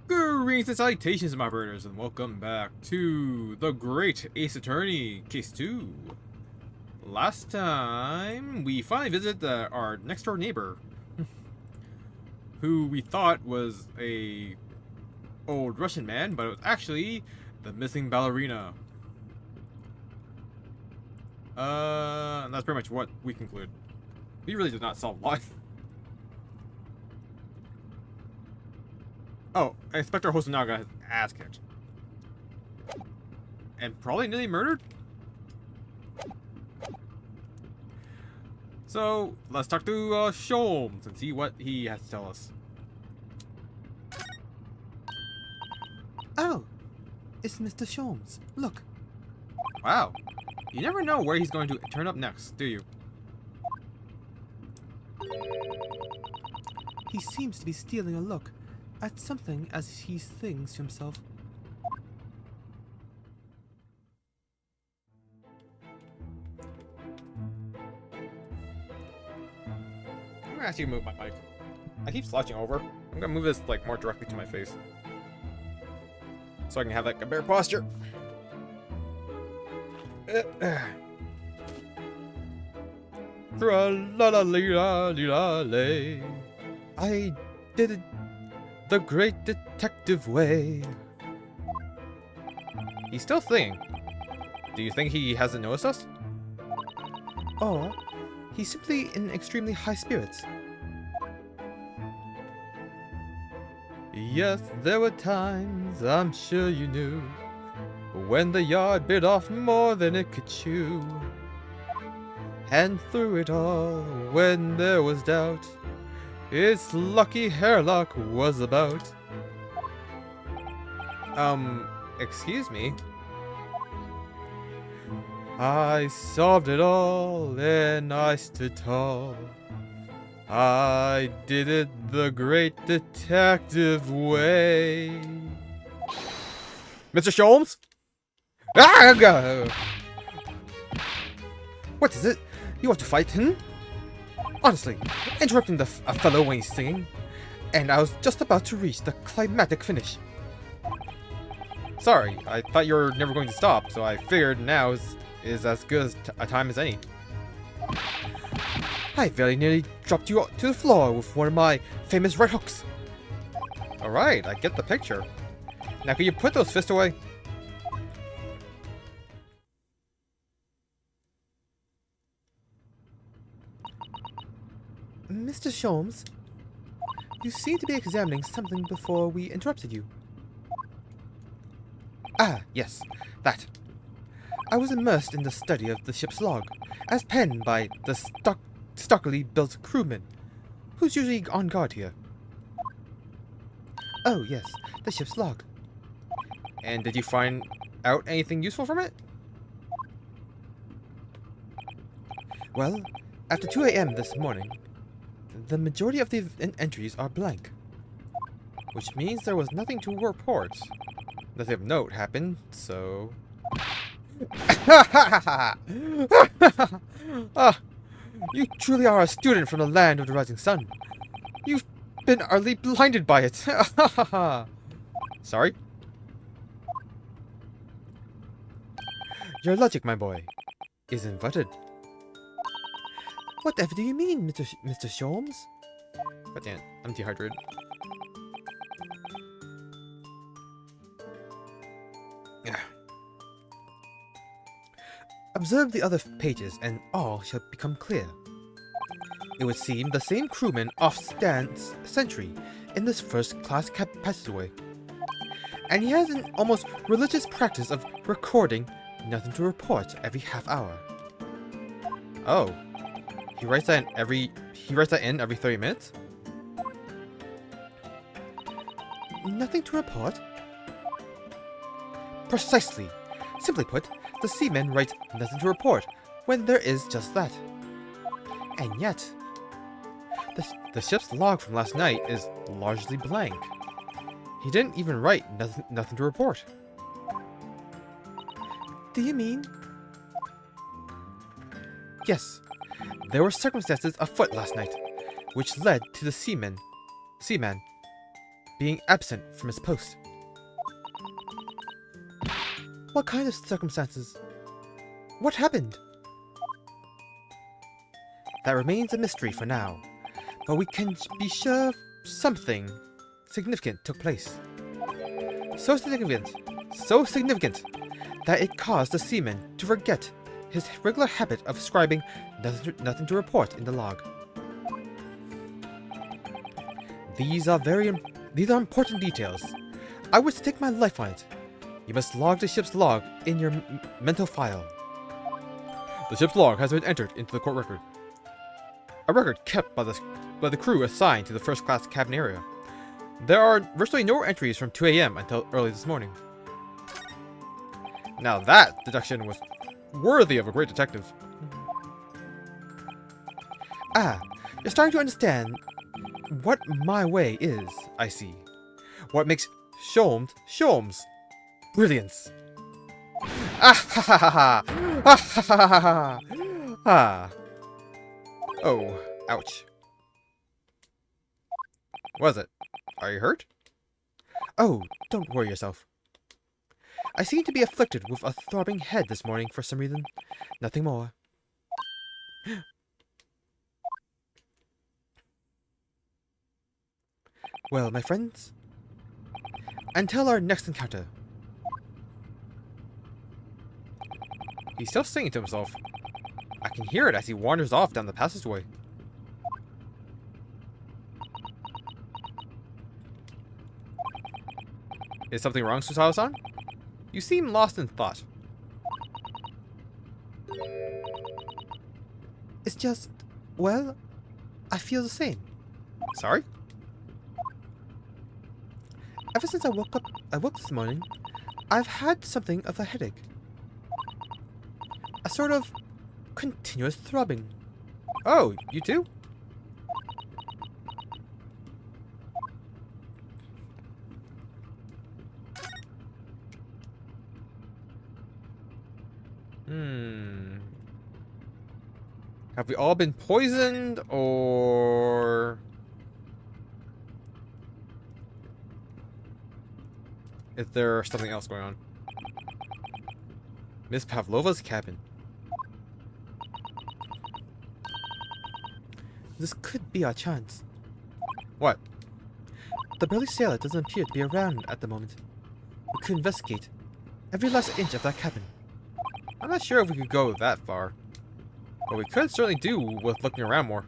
Greetings and salutations, my brothers, and welcome back to the Great Ace Attorney, Case 2. Last time, we finally visited our next-door neighbor, who we thought was a old Russian man, but it was actually the missing ballerina. And that's pretty much what we conclude. We really did not solve a lot. Oh, Inspector Hosonaga got his ass kicked. And probably nearly murdered? So, let's talk to Sholmes and see what he has to tell us. Oh, it's Mr. Sholmes. Look. Wow. You never know where he's going to turn up next, do you? He seems to be stealing a look at something as he thinks to himself. I'm gonna ask you to move my mic. I keep slouching over. I'm gonna move this like more directly to my face, so I can have like a better posture. Tra-la-la-lee-la-lee-la-lay. I did it the great detective way. He's still thinking. Do you think he hasn't noticed us? Or he's simply in extremely high spirits. Yes, there were times, I'm sure you knew, when the yard bit off more than it could chew. And through it all, when there was doubt, its lucky hairlock was about. Excuse me? I solved it all, and I stood tall. I did it the great detective way. Mr. Sholmes? Ah! What is it? You want to fight him? Honestly, interrupting a fellow when he's singing, and I was just about to reach the climactic finish. Sorry, I thought you were never going to stop, so I figured now is as good as a time as any. I very nearly dropped you to the floor with one of my famous right hooks. Alright, I get the picture. Now can you put those fists away? Mr. Sholmes, you seem to be examining something before we interrupted you. Ah, yes, that. I was immersed in the study of the ship's log, as penned by the stockily built crewman, who's usually on guard here. Oh, yes, the ship's log. And did you find out anything useful from it? Well, after 2 a.m. this morning, the majority of the entries are blank. Which means there was nothing to report. Nothing of note happened, so... Ah, you truly are a student from the land of the rising sun. You've been utterly blinded by it. Sorry? Your logic, my boy, is inverted. Whatever do you mean, Mr. Sholmes? God damn it, I'm dehydrated. Observe the other pages, and all shall become clear. It would seem the same crewman off-stands sentry in this first-class passageway. And he has an almost religious practice of recording nothing to report every half hour. Oh. He writes that in every 30 minutes? Nothing to report? Precisely. Simply put, the seamen write nothing to report when there is just that. And yet, the ship's log from last night is largely blank. He didn't even write nothing to report. Do you mean? Yes. There were circumstances afoot last night, which led to the seaman being absent from his post. What kind of circumstances? What happened? That remains a mystery for now, but we can be sure something significant took place. So significant that it caused the seaman to forget his regular habit of scribing nothing to report in the log. These are important details. I would stake my life on it. You must log the ship's log in your mental file. The ship's log has been entered into the court record. A record kept by the crew assigned to the first-class cabin area. There are virtually no entries from 2 AM until early this morning. Now that deduction was worthy of a great detective. Ah, you're starting to understand what my way is, I see. What makes Sholmes brilliance. Ah ha ha ha ha! Ah ha ha ha ha! Ah. Oh, ouch. What is it? Are you hurt? Oh, don't worry yourself. I seem to be afflicted with a throbbing head this morning for some reason. Nothing more. Well, my friends, until our next encounter. He's still singing to himself. I can hear it as he wanders off down the passageway. Is something wrong, Susawa-san? You seem lost in thought. It's just, well, I feel the same. Sorry? Ever since I woke this morning, I've had something of a headache. A sort of continuous throbbing. Oh, you too? Have we all been poisoned, or is there something else going on? Miss Pavlova's cabin. This could be our chance. What? The burly sailor doesn't appear to be around at the moment. We could investigate every last inch of that cabin. I'm not sure if we could go that far, but we could certainly do with looking around more.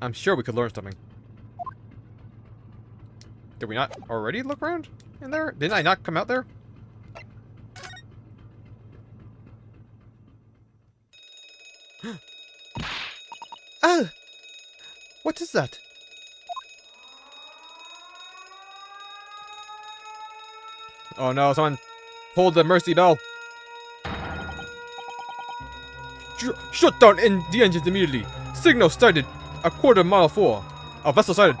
I'm sure we could learn something. Did we not already look around in there? Didn't I not come out there? Ah! What is that? Oh no, someone pulled the mercy bell. Shut down the engines immediately. Signal started a quarter mile forward. Our vessel sighted.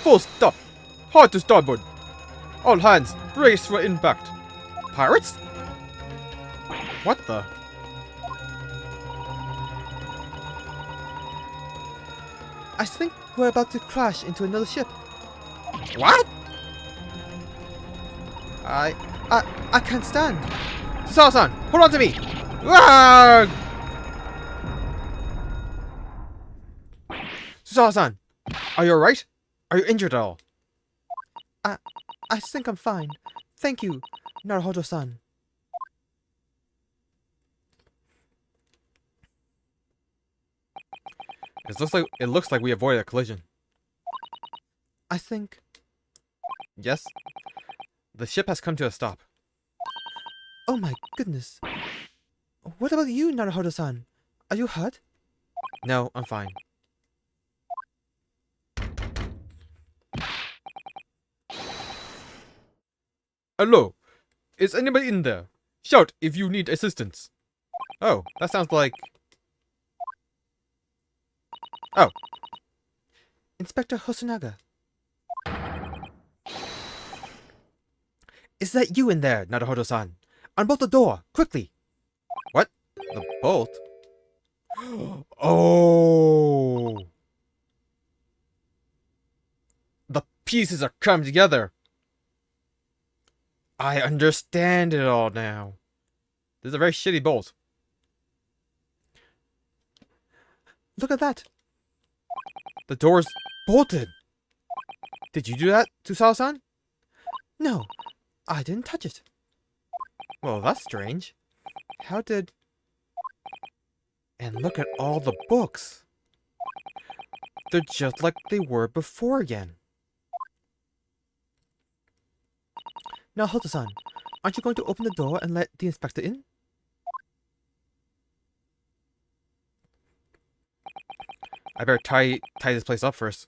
Full stop. Hard to starboard. All hands, brace for impact. Pirates? What the? I think we're about to crash into another ship. What? I can't stand. Susawa-san, hold on to me. Ah! Susawa-san, are you alright? Are you injured at all? I think I'm fine. Thank you, Naruhodo-san. It looks like we avoided a collision. I think. Yes. The ship has come to a stop. Oh my goodness. What about you, Naruhodo-san? Are you hurt? No, I'm fine. Hello. Is anybody in there? Shout if you need assistance. Oh, that sounds like... Oh. Inspector Hosonaga. Is that you in there, Naruhodo-san? Unbolt the door, quickly! What? The bolt? Oh! The pieces are coming together. I understand it all now. This is a very shitty bolt. Look at that. The door's bolted. Did you do that, Tsusao-san? No, I didn't touch it. Well, that's strange. How did... And look at all the books. They're just like they were before again. Now, Hoto-san, aren't you going to open the door and let the inspector in? I better tie this place up first.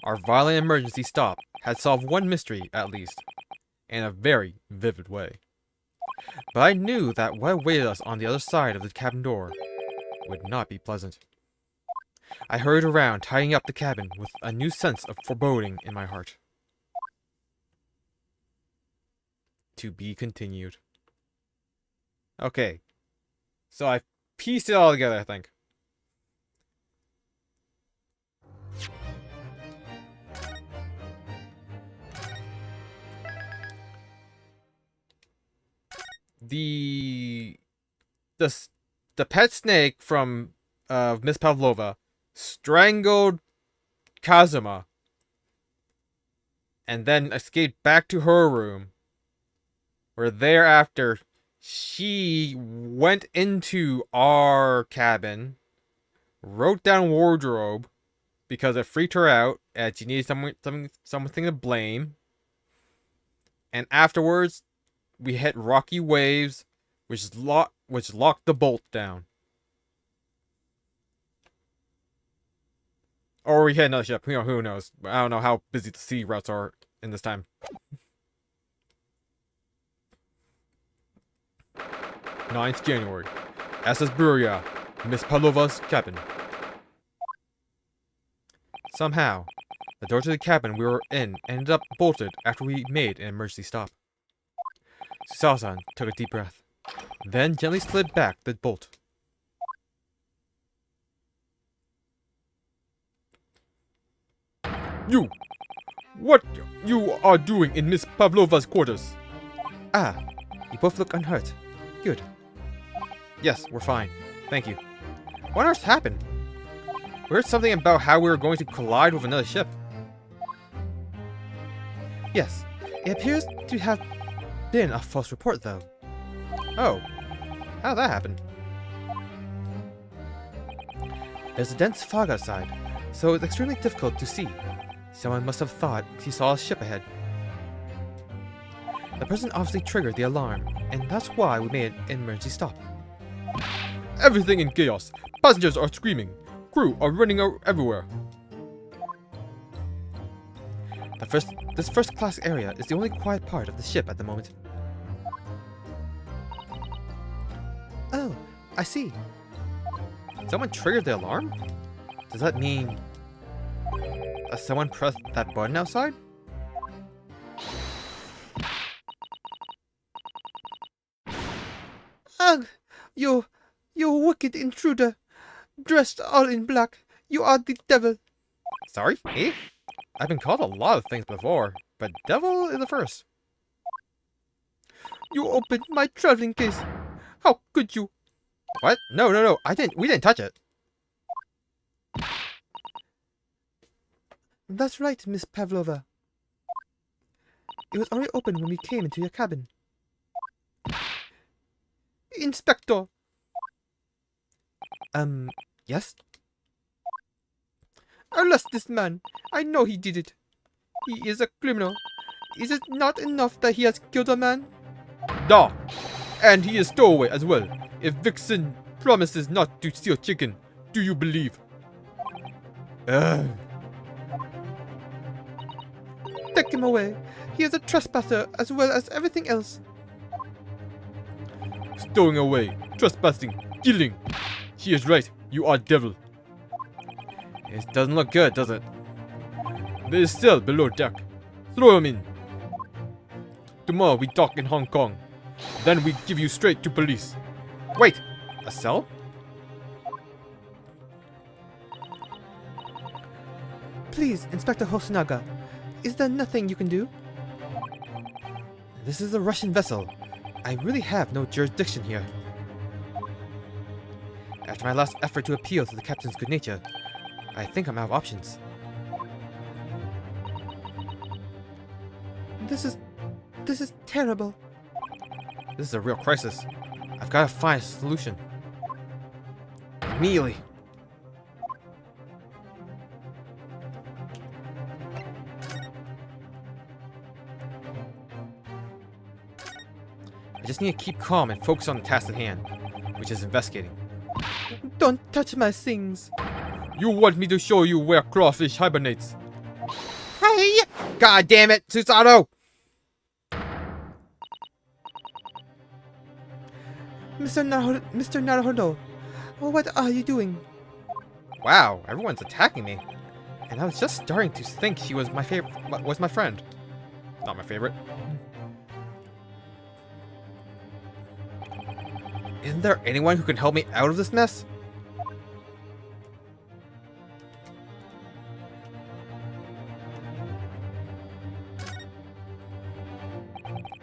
Our violent emergency stop had solved one mystery, at least, in a very vivid way. But I knew that what awaited us on the other side of the cabin door would not be pleasant. I hurried around, tying up the cabin with a new sense of foreboding in my heart. To be continued. Okay. So I pieced it all together, I think. The pet snake from Miss Pavlova strangled Kazuma and then escaped back to her room, where thereafter she went into our cabin, wrote down wardrobe because it freaked her out and she needed something to blame, and afterwards we hit rocky waves which locked the bolt down. Or we hit another ship. Who knows? I don't know how busy the sea routes are in this time. 9th January. SS Buria, Miss Pavlova's cabin. Somehow, the door to the cabin we were in ended up bolted after we made an emergency stop. Tsusao-san took a deep breath, then gently slid back the bolt. You! What you are doing in Miss Pavlova's quarters? Ah, you both look unhurt. Good. Yes, we're fine. Thank you. What on earth happened? We heard something about how we were going to collide with another ship. Yes, it appears to have been a false report, though. Oh, how did that happen? There's a dense fog outside, so it's extremely difficult to see. Someone must have thought he saw a ship ahead. The person obviously triggered the alarm, and that's why we made an emergency stop. Everything in chaos. Passengers are screaming. Crew are running everywhere. This first class area is the only quiet part of the ship at the moment. Oh, I see. Someone triggered the alarm? Does that mean someone pressed that button outside? Ugh! You wicked intruder! Dressed all in black, you are the devil! Sorry? Eh? I've been called a lot of things before, but devil is the first. You opened my traveling case! How could you? What? No, we didn't touch it! That's right, Miss Pavlova. It was already open when we came into your cabin. Inspector! Yes? Arrest this man. I know he did it. He is a criminal. Is it not enough that he has killed a man? Da! And he is stowaway as well. If Vixen promises not to steal chicken, do you believe? Take him away. He is a trespasser as well as everything else. Stowing away, trespassing, killing. She is right. You are devil. It doesn't look good, does it? There is still below deck. Throw him in. Tomorrow we dock in Hong Kong. Then we give you straight to police. Wait, a cell? Please, Inspector Hosonaga, is there nothing you can do? This is a Russian vessel. I really have no jurisdiction here. After my last effort to appeal to the captain's good nature, I think I'm out of options. This is terrible. This is a real crisis. I've got to find a solution. Immediately. I just need to keep calm and focus on the task at hand, which is investigating. Don't touch my things. You want me to show you where crawfish hibernates? Hey! God damn it, Susato! Mr. Naruhodo, what are you doing? Wow, everyone's attacking me. And I was just starting to think she was my friend. Not my favorite. Isn't there anyone who can help me out of this mess?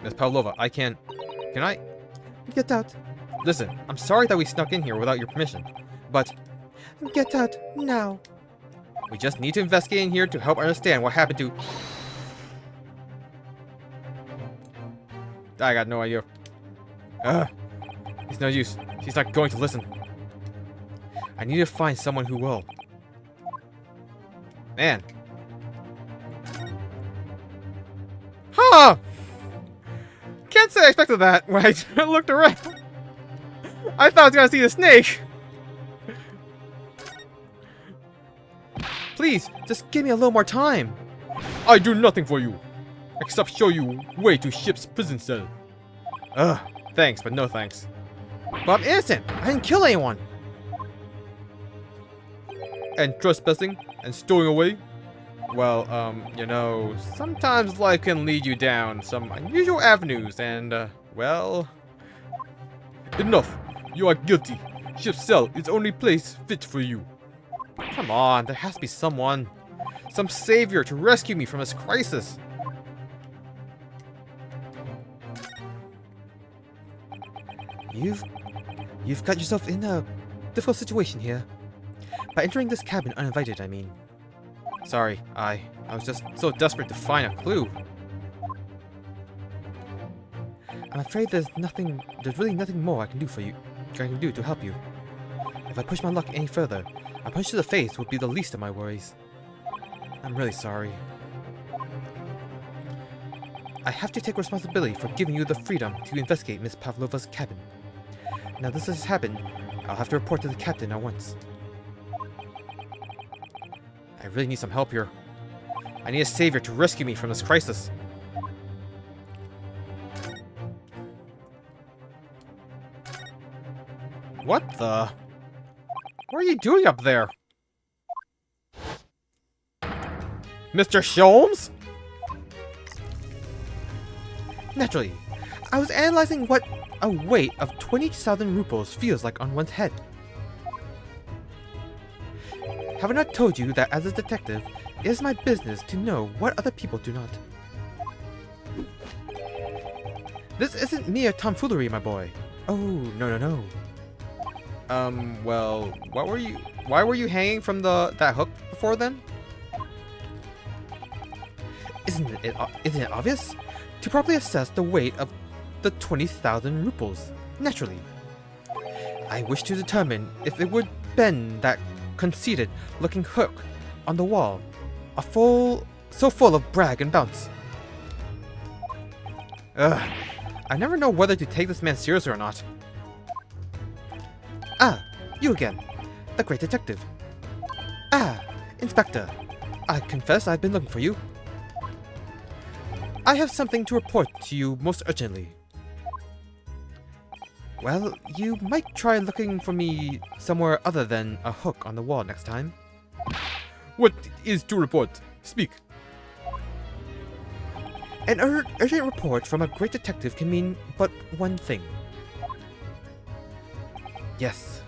Miss Pavlova, Can I? Get out. Listen, I'm sorry that we snuck in here without your permission, but... Get out, now. We just need to investigate in here to help understand what happened to... I got no idea. It's no use. She's not going to listen. I need to find someone who will. Man. Huh! Can't say I expected that when I looked around. I thought I was gonna see the snake. Please, just give me a little more time. I do nothing for you, except show you way to ship's prison cell. Thanks, but no thanks. But I'm innocent. I didn't kill anyone. And trespassing and stowing away? Well, you know, sometimes life can lead you down some unusual avenues and, well... Enough! You are guilty. Ship's cell is the only place fit for you. Come on, there has to be someone. Some savior to rescue me from this crisis. You've got yourself in a difficult situation here. By entering this cabin uninvited, I mean. Sorry, I was just so desperate to find a clue. I'm afraid there's really nothing more I can do to help you. If I push my luck any further, a punch to the face would be the least of my worries. I'm really sorry. I have to take responsibility for giving you the freedom to investigate Miss Pavlova's cabin. Now this has happened, I'll have to report to the captain at once. I really need some help here. I need a savior to rescue me from this crisis. What the? What are you doing up there? Mr. Sholmes? Naturally, I was analyzing what a weight of 20,000 rupees feels like on one's head. Have I not told you that as a detective, it is my business to know what other people do not? This isn't mere tomfoolery, my boy. Oh, no. Well, why were you hanging from that hook before then? Isn't it obvious? To properly assess the weight of the 20,000 rupees, naturally. I wish to determine if it would bend that conceited-looking hook on the wall, so full of brag and bounce. I never know whether to take this man seriously or not. Ah, you again, the great detective. Ah, Inspector, I confess I've been looking for you. I have something to report to you most urgently. Well, you might try looking for me somewhere other than a hook on the wall next time. What is to report? Speak. An urgent report from a great detective can mean but one thing. Yes.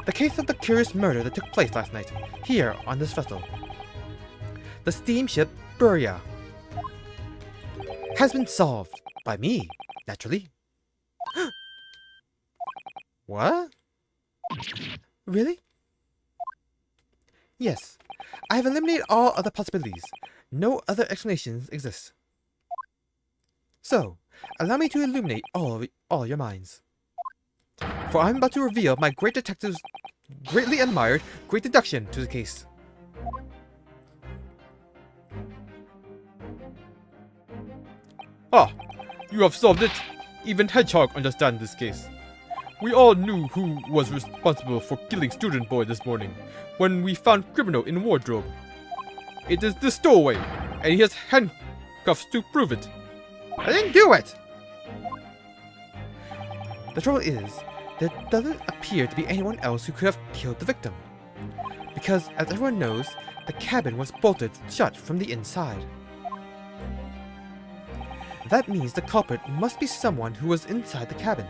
The case of the curious murder that took place last night, here on this vessel. The steamship Buria has been solved. By me, naturally. What? Really? Yes. I have eliminated all other possibilities. No other explanations exist. So, allow me to illuminate all your minds. For I'm about to reveal my great detective's greatly admired great deduction to the case. Ah, you have solved it. Even Hedgehog understands this case. We all knew who was responsible for killing Student Boy this morning when we found criminal in wardrobe. It is the stowaway, and he has handcuffs to prove it. I didn't do it! The trouble is, there doesn't appear to be anyone else who could have killed the victim. Because, as everyone knows, the cabin was bolted shut from the inside. That means the culprit must be someone who was inside the cabin.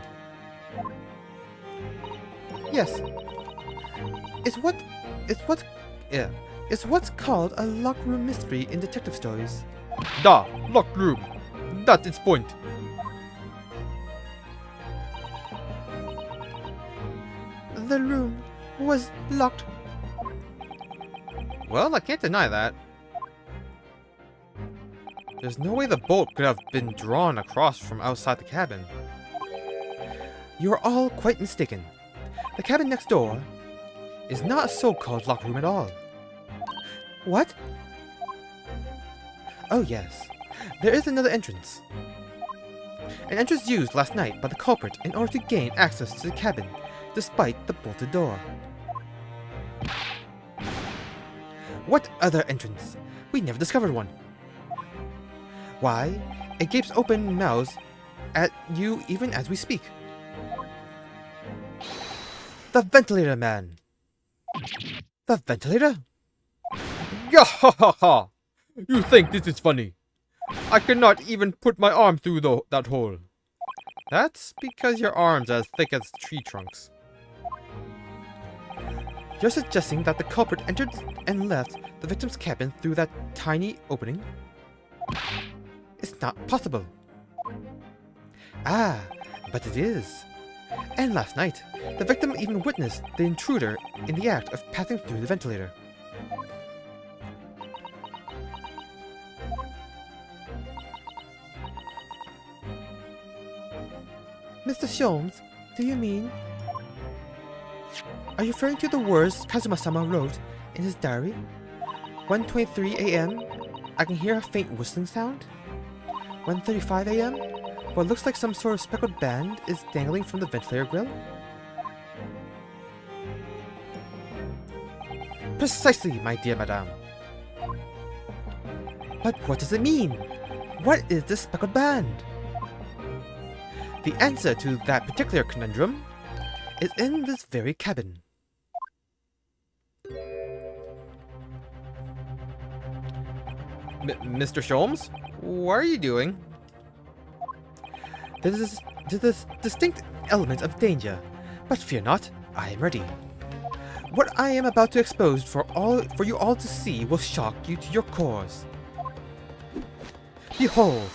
Yes. It's what's called a locked room mystery in detective stories. Da, locked room. That's its point. The room was locked. Well, I can't deny that. There's no way the bolt could have been drawn across from outside the cabin. You're all quite mistaken. The cabin next door is not a so-called locked room at all. What? Oh yes, there is another entrance. An entrance used last night by the culprit in order to gain access to the cabin, despite the bolted door. What other entrance? We never discovered one. Why? It gapes open mouths at you even as we speak. The ventilator man. The ventilator? Gah ha ha ha! You think this is funny? I cannot even put my arm through that hole. That's because your arm's as thick as tree trunks. You're suggesting that the culprit entered and left the victim's cabin through that tiny opening? It's not possible. Ah, but it is. And last night, the victim even witnessed the intruder in the act of passing through the ventilator. Mr. Sholmes, do you mean? Are you referring to the words Kazuma-sama wrote in his diary? 1:23 a.m. I can hear a faint whistling sound. 1:35 a.m. What looks like some sort of speckled band is dangling from the ventilator grill. Precisely, my dear madame. But what does it mean? What is this speckled band? The answer to that particular conundrum is in this very cabin. Mr. Sholmes? What are you doing? There's this distinct element of danger, but fear not, I am ready. What I am about to expose for you all to see will shock you to your cores. Behold!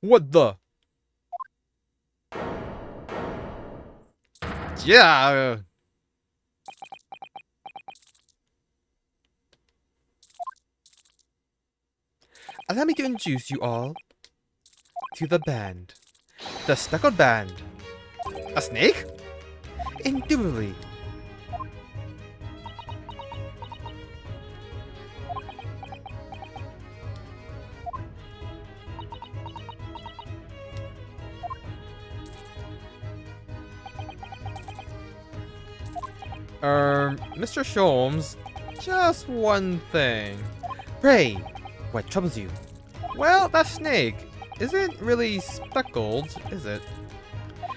What the? Yeah. Allow me to introduce you all to the band. The speckled band. A snake? Indubitably. Mr. Sholmes, just one thing. Pray, what troubles you? Well, that snake isn't really speckled, is it?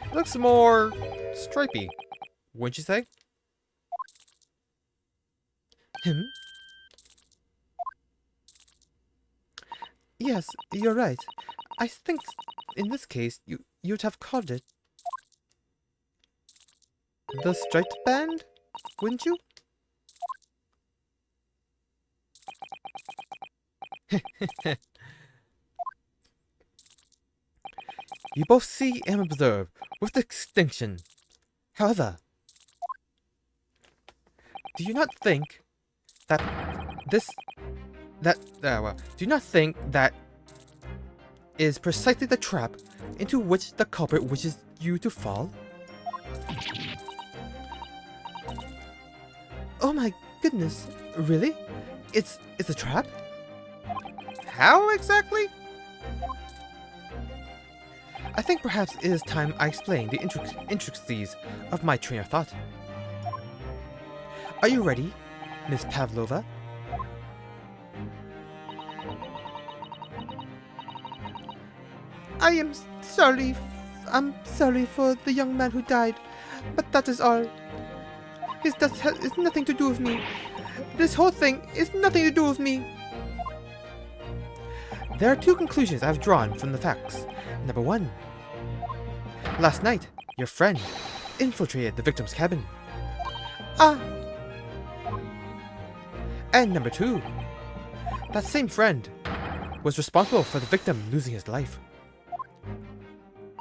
It looks more stripy, wouldn't you say? Yes, you're right. I think in this case, you'd have called it the striped band, wouldn't you? You both see and observe with distinction. However, do you not think that do you not think that is precisely the trap into which the culprit wishes you to fall? Oh my goodness, really? It's a trap? How exactly? I think perhaps it is time I explain the intricacies of my train of thought. Are you ready, Miss Pavlova? I'm sorry for the young man who died, but that is all. His death has nothing to do with me. This whole thing is nothing to do with me. There are two conclusions I've drawn from the facts. Number one, last night, your friend infiltrated the victim's cabin. And number two, that same friend was responsible for the victim losing his life.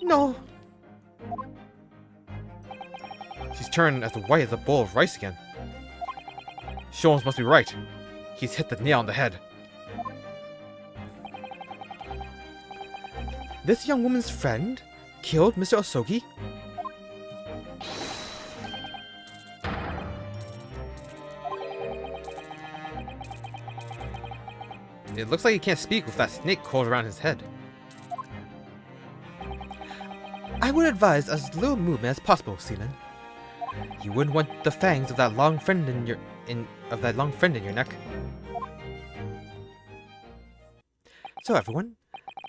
No. She's turned as white as a bowl of rice again. Sholmes must be right. He's hit the nail on the head. This young woman's friend killed Mr. Osogi? It looks like he can't speak with that snake coiled around his head. I would advise as little movement as possible, Seaman. You wouldn't want the fangs of that long friend in your neck. So everyone,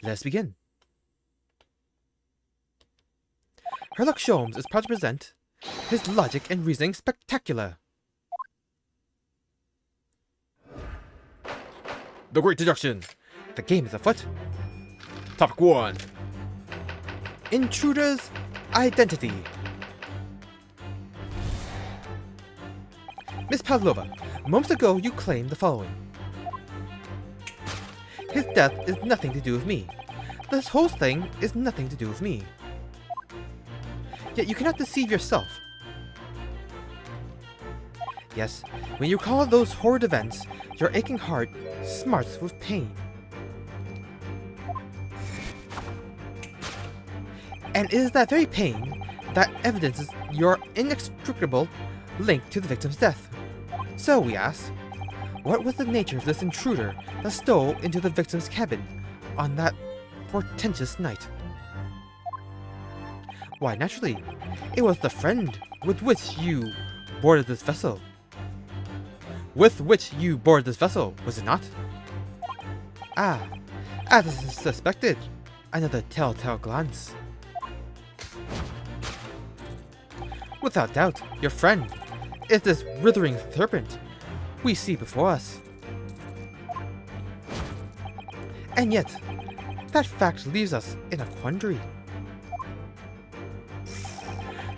let us begin. Herlock Sholmes is proud to present his logic and reasoning spectacular. The Great Deduction. The game is afoot. Topic 1. Intruder's identity. Miss Pavlova, moments ago you claimed the following. His death is nothing to do with me. This whole thing is nothing to do with me. Yet you cannot deceive yourself. Yes, when you recall those horrid events, your aching heart smarts with pain. And it is that very pain that evidences your inextricable link to the victim's death. So we ask, what was the nature of this intruder that stole into the victim's cabin on that portentous night? Why, naturally, it was the friend with which you boarded this vessel. With which you boarded this vessel, was it not? As is suspected, another telltale glance. Without doubt, your friend is this withering serpent we see before us. And yet, that fact leaves us in a quandary.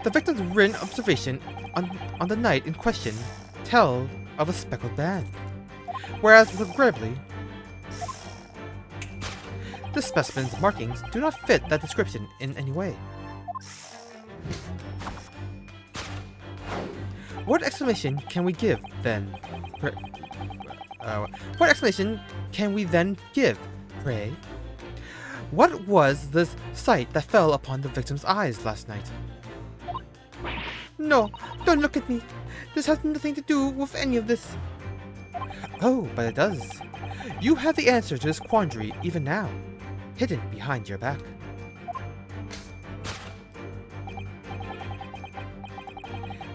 The victim's written observation on the night in question tell of a speckled band, whereas regrettably, the specimen's markings do not fit that description in any way. What explanation can we give then? What explanation can we then give, pray? What was this sight that fell upon the victim's eyes last night? No, don't look at me. This has nothing to do with any of this. Oh, but it does. You have the answer to this quandary even now, hidden behind your back.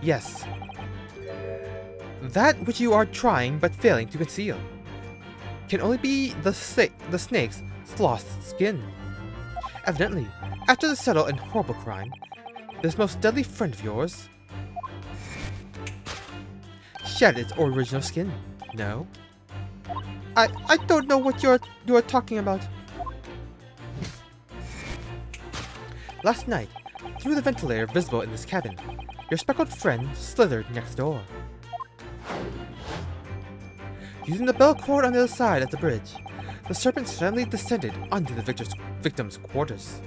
Yes. That which you are trying but failing to conceal can only be the snake's sloth skin. Evidently, after the subtle and horrible crime, this most deadly friend of yours shed its original skin, no? I don't know what you are talking about. Last night, through the ventilator visible in this cabin, your speckled friend slithered next door. Using the bell cord on the other side of the bridge, the serpent suddenly descended onto the victim's quarters.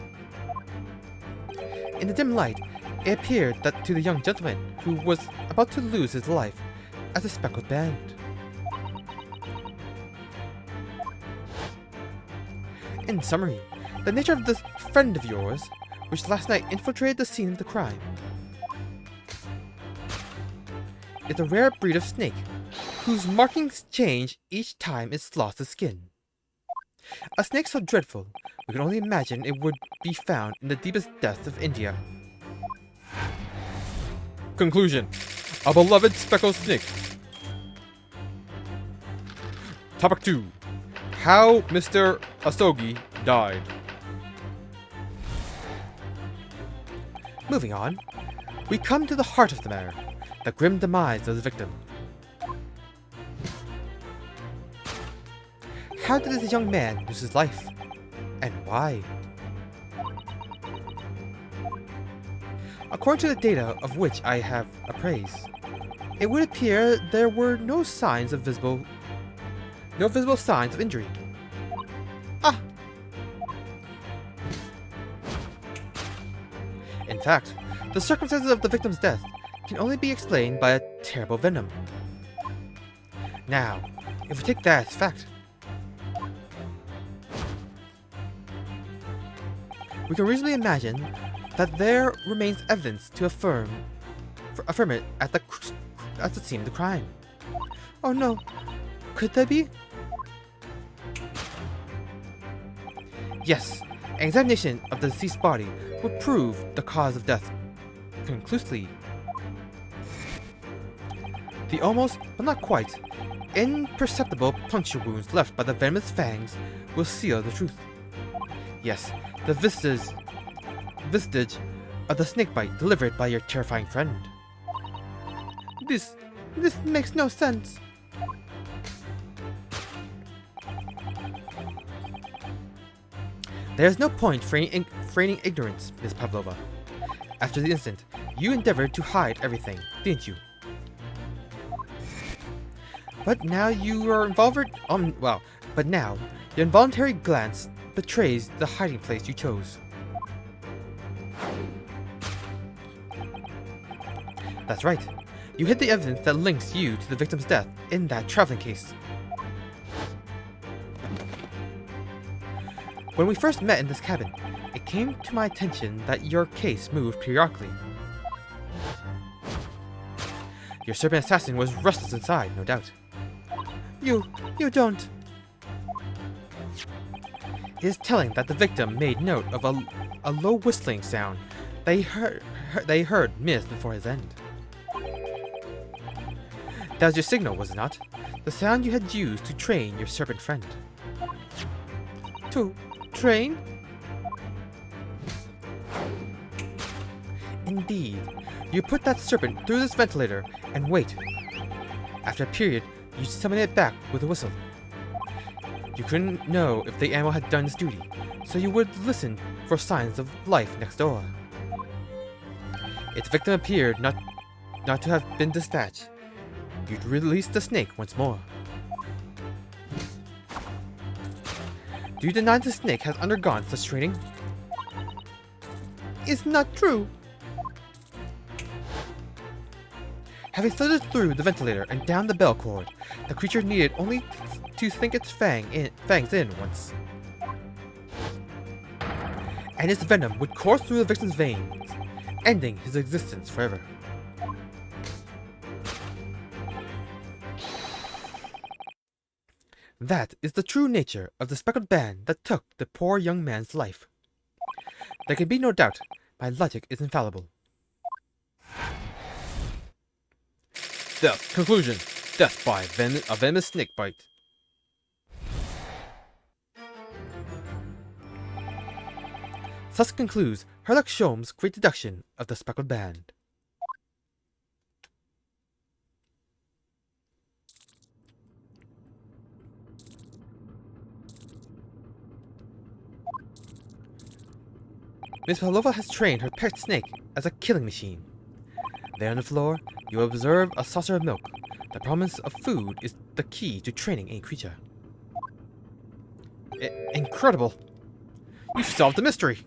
In the dim light, it appeared that to the young gentleman who was about to lose his life as a speckled band. In summary, the nature of this friend of yours, which last night infiltrated the scene of the crime, is a rare breed of snake, whose markings change each time it lost its skin. A snake so dreadful, we can only imagine it would be found in the deepest depths of India. Conclusion. A beloved speckled snake. Topic 2. How Mr. Asogi died. Moving on, we come to the heart of the matter, the grim demise of the victim. How did this young man lose his life? And why? According to the data of which I have appraised, it would appear there were no visible signs of injury. Ah! In fact, the circumstances of the victim's death can only be explained by a terrible venom. Now, if we take that as fact, we can reasonably imagine that there remains evidence to affirm it at the scene of the crime. Oh no, could there be? Yes, an examination of the deceased body would prove the cause of death conclusively. The almost, but not quite, imperceptible puncture wounds left by the venomous fangs will seal the truth. Yes, the vestige of the snakebite delivered by your terrifying friend. This makes no sense. There is no point feigning ignorance, Miss Pavlova. After the incident, you endeavored to hide everything, didn't you? But now your involuntary glance betrays the hiding place you chose. That's right. You hid the evidence that links you to the victim's death in that traveling case. When we first met in this cabin, it came to my attention that your case moved periodically. Your serpent assassin was restless inside, no doubt. You don't. It is telling that the victim made note of a low whistling sound they heard minutes before his end. That was your signal, was it not? The sound you had used to train your serpent friend. To train? Indeed. You put that serpent through this ventilator and wait. After a period, you summon it back with a whistle. You couldn't know if the animal had done its duty, so you would listen for signs of life next door. If the victim appeared not to have been dispatched, you'd release the snake once more. Do you deny the snake has undergone such training? It's not true. Having slithered through the ventilator and down the bell cord, the creature needed only to sink its fangs in once. And its venom would course through the victim's veins, ending his existence forever. That is the true nature of the speckled band that took the poor young man's life. There can be no doubt, my logic is infallible. Death. Conclusion. Death by a venomous snake bite. Thus concludes Herlock Sholmes' great deduction of the speckled band. Miss Pavlova has trained her pet snake as a killing machine. There on the floor, you observe a saucer of milk. The promise of food is the key to training a creature. Incredible! You've solved the mystery!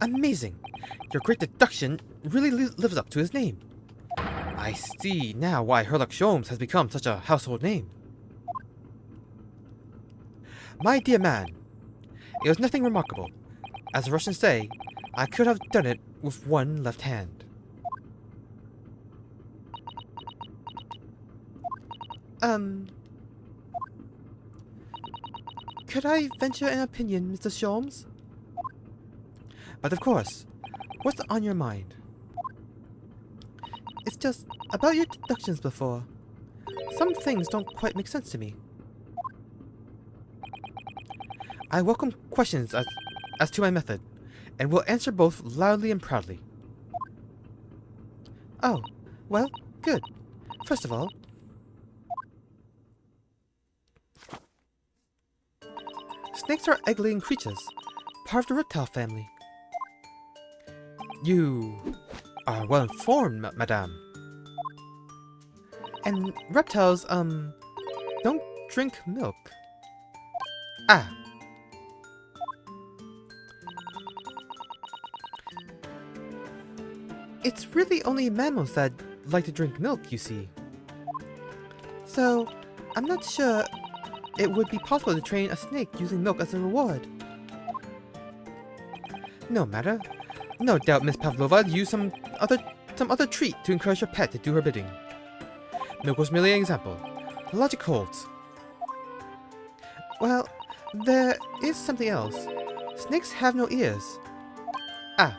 Amazing! Your great deduction really lives up to his name. I see now why Sherlock Holmes has become such a household name. My dear man, it was nothing remarkable. As the Russians say, I could have done it with one left hand. Could I venture an opinion, Mr. Sholmes? But of course, what's on your mind? It's just about your deductions before. Some things don't quite make sense to me. I welcome questions as to my method, and will answer both loudly and proudly. Oh, well, good. First of all, snakes are egg-laying creatures, part of the reptile family. You are well informed, madame. And reptiles, don't drink milk. Ah. It's really only mammals that like to drink milk, you see. So, I'm not sure it would be possible to train a snake using milk as a reward. No matter. No doubt Miss Pavlova used some other treat to encourage her pet to do her bidding. Milk was merely an example. The logic holds. Well, there is something else. Snakes have no ears. Ah.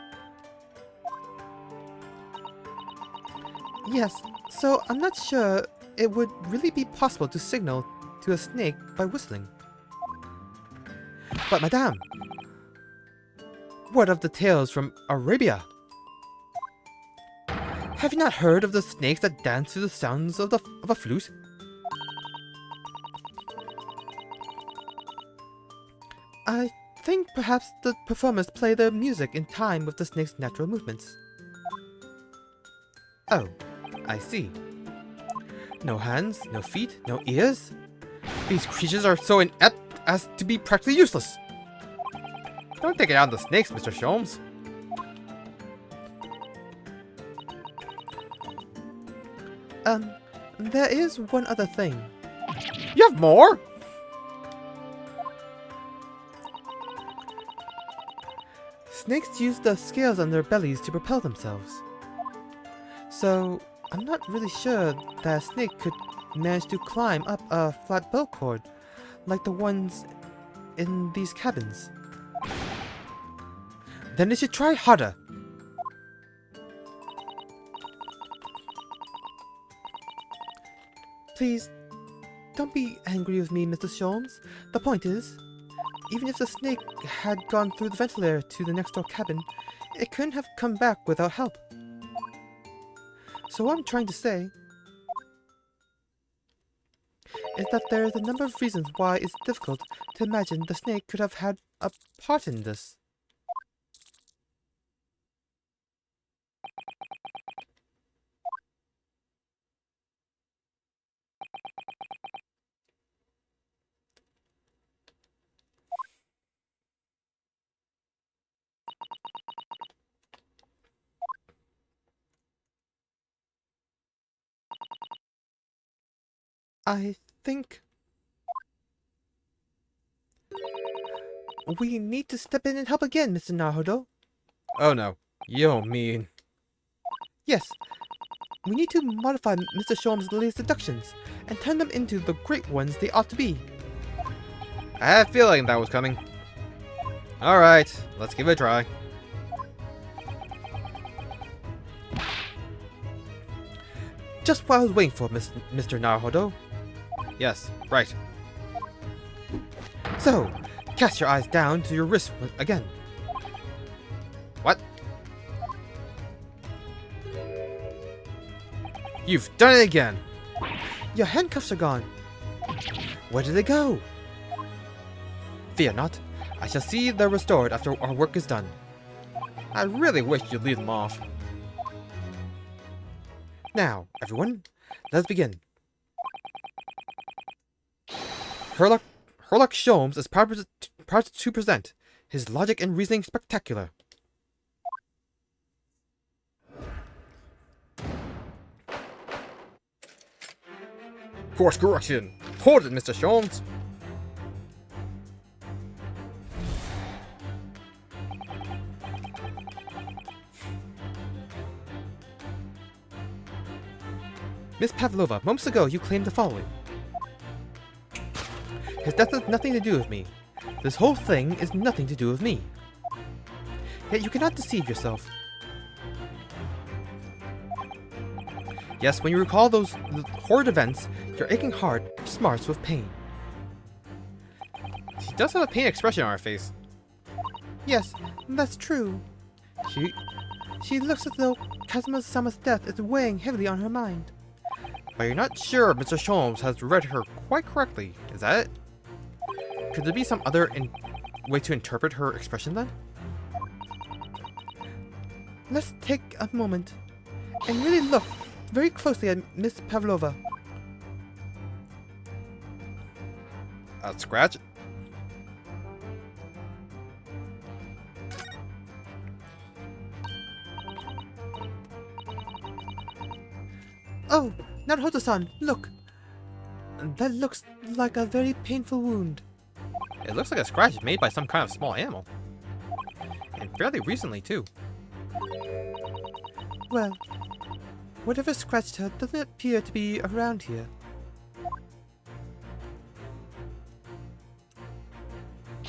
Yes, so I'm not sure it would really be possible to signal to a snake by whistling. But madame, what of the tales from Arabia? Have you not heard of the snakes that dance to the sounds of a flute? I think perhaps the performers play their music in time with the snake's natural movements. Oh, I see. No hands, no feet, no ears? These creatures are so inept as to be practically useless. Don't take it out on the snakes, Mr. Sholmes. There is one other thing. You have more? Snakes use the scales on their bellies to propel themselves. So, I'm not really sure that a snake could manage to climb up a flat bell cord like the ones in these cabins. Then they should try harder. Please, don't be angry with me, Mr. Sholmes. The point is, even if the snake had gone through the ventilator to the next door cabin, it couldn't have come back without help. So what I'm trying to say is that there is a number of reasons why it's difficult to imagine the snake could have had a part in this. I think we need to step in and help again, Mr. Naruhodo. Oh no, you don't mean... Yes, we need to modify Mr. Sholmes' latest deductions and turn them into the great ones they ought to be. I had a feeling that was coming. Alright, let's give it a try. Just what I was waiting for, Mr. Naruhodo. Yes, right. So, cast your eyes down to your wrist again. What? You've done it again! Your handcuffs are gone. Where did they go? Fear not. I shall see they're restored after our work is done. I really wish you'd leave them off. Now, everyone, let's begin. Herlock Sholmes is proud to present his logic and reasoning spectacular. Course correction. Hold it, Mr. Sholmes. Miss Pavlova, moments ago you claimed the following. His death has nothing to do with me. This whole thing is nothing to do with me. Yet you cannot deceive yourself. Yes, when you recall those horrid events, your aching heart smarts with pain. She does have a pain expression on her face. Yes, that's true. She looks as though Kazuma-sama's death is weighing heavily on her mind. But you're not sure Mr. Sholmes has read her quite correctly, is that it? Could there be some other way to interpret her expression then? Let's take a moment and really look very closely at Miss Pavlova. Scratch? Oh, Naruto-san, look! That looks like a very painful wound. It looks like a scratch made by some kind of small animal. And fairly recently, too. Well, whatever scratched her doesn't appear to be around here.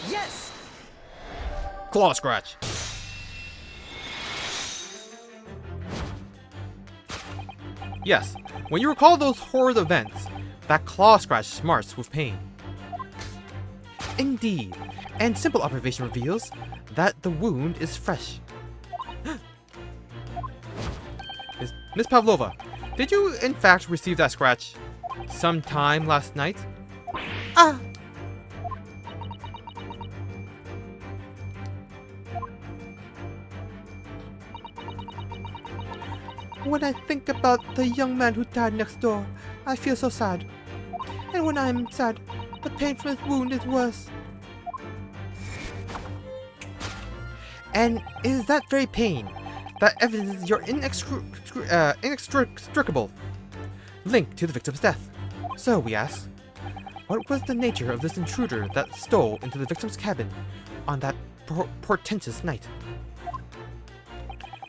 Yes! Claw scratch! Yes, when you recall those horrid events, that claw scratch smarts with pain. Indeed, and simple observation reveals that the wound is fresh. Miss Pavlova, did you in fact receive that scratch sometime last night? Ah! When I think about the young man who died next door, I feel so sad. And when I'm sad, the pain from his wound is worse. And it is that very pain that evidences your inextricable link to the victim's death. So we ask, what was the nature of this intruder that stole into the victim's cabin on that portentous night?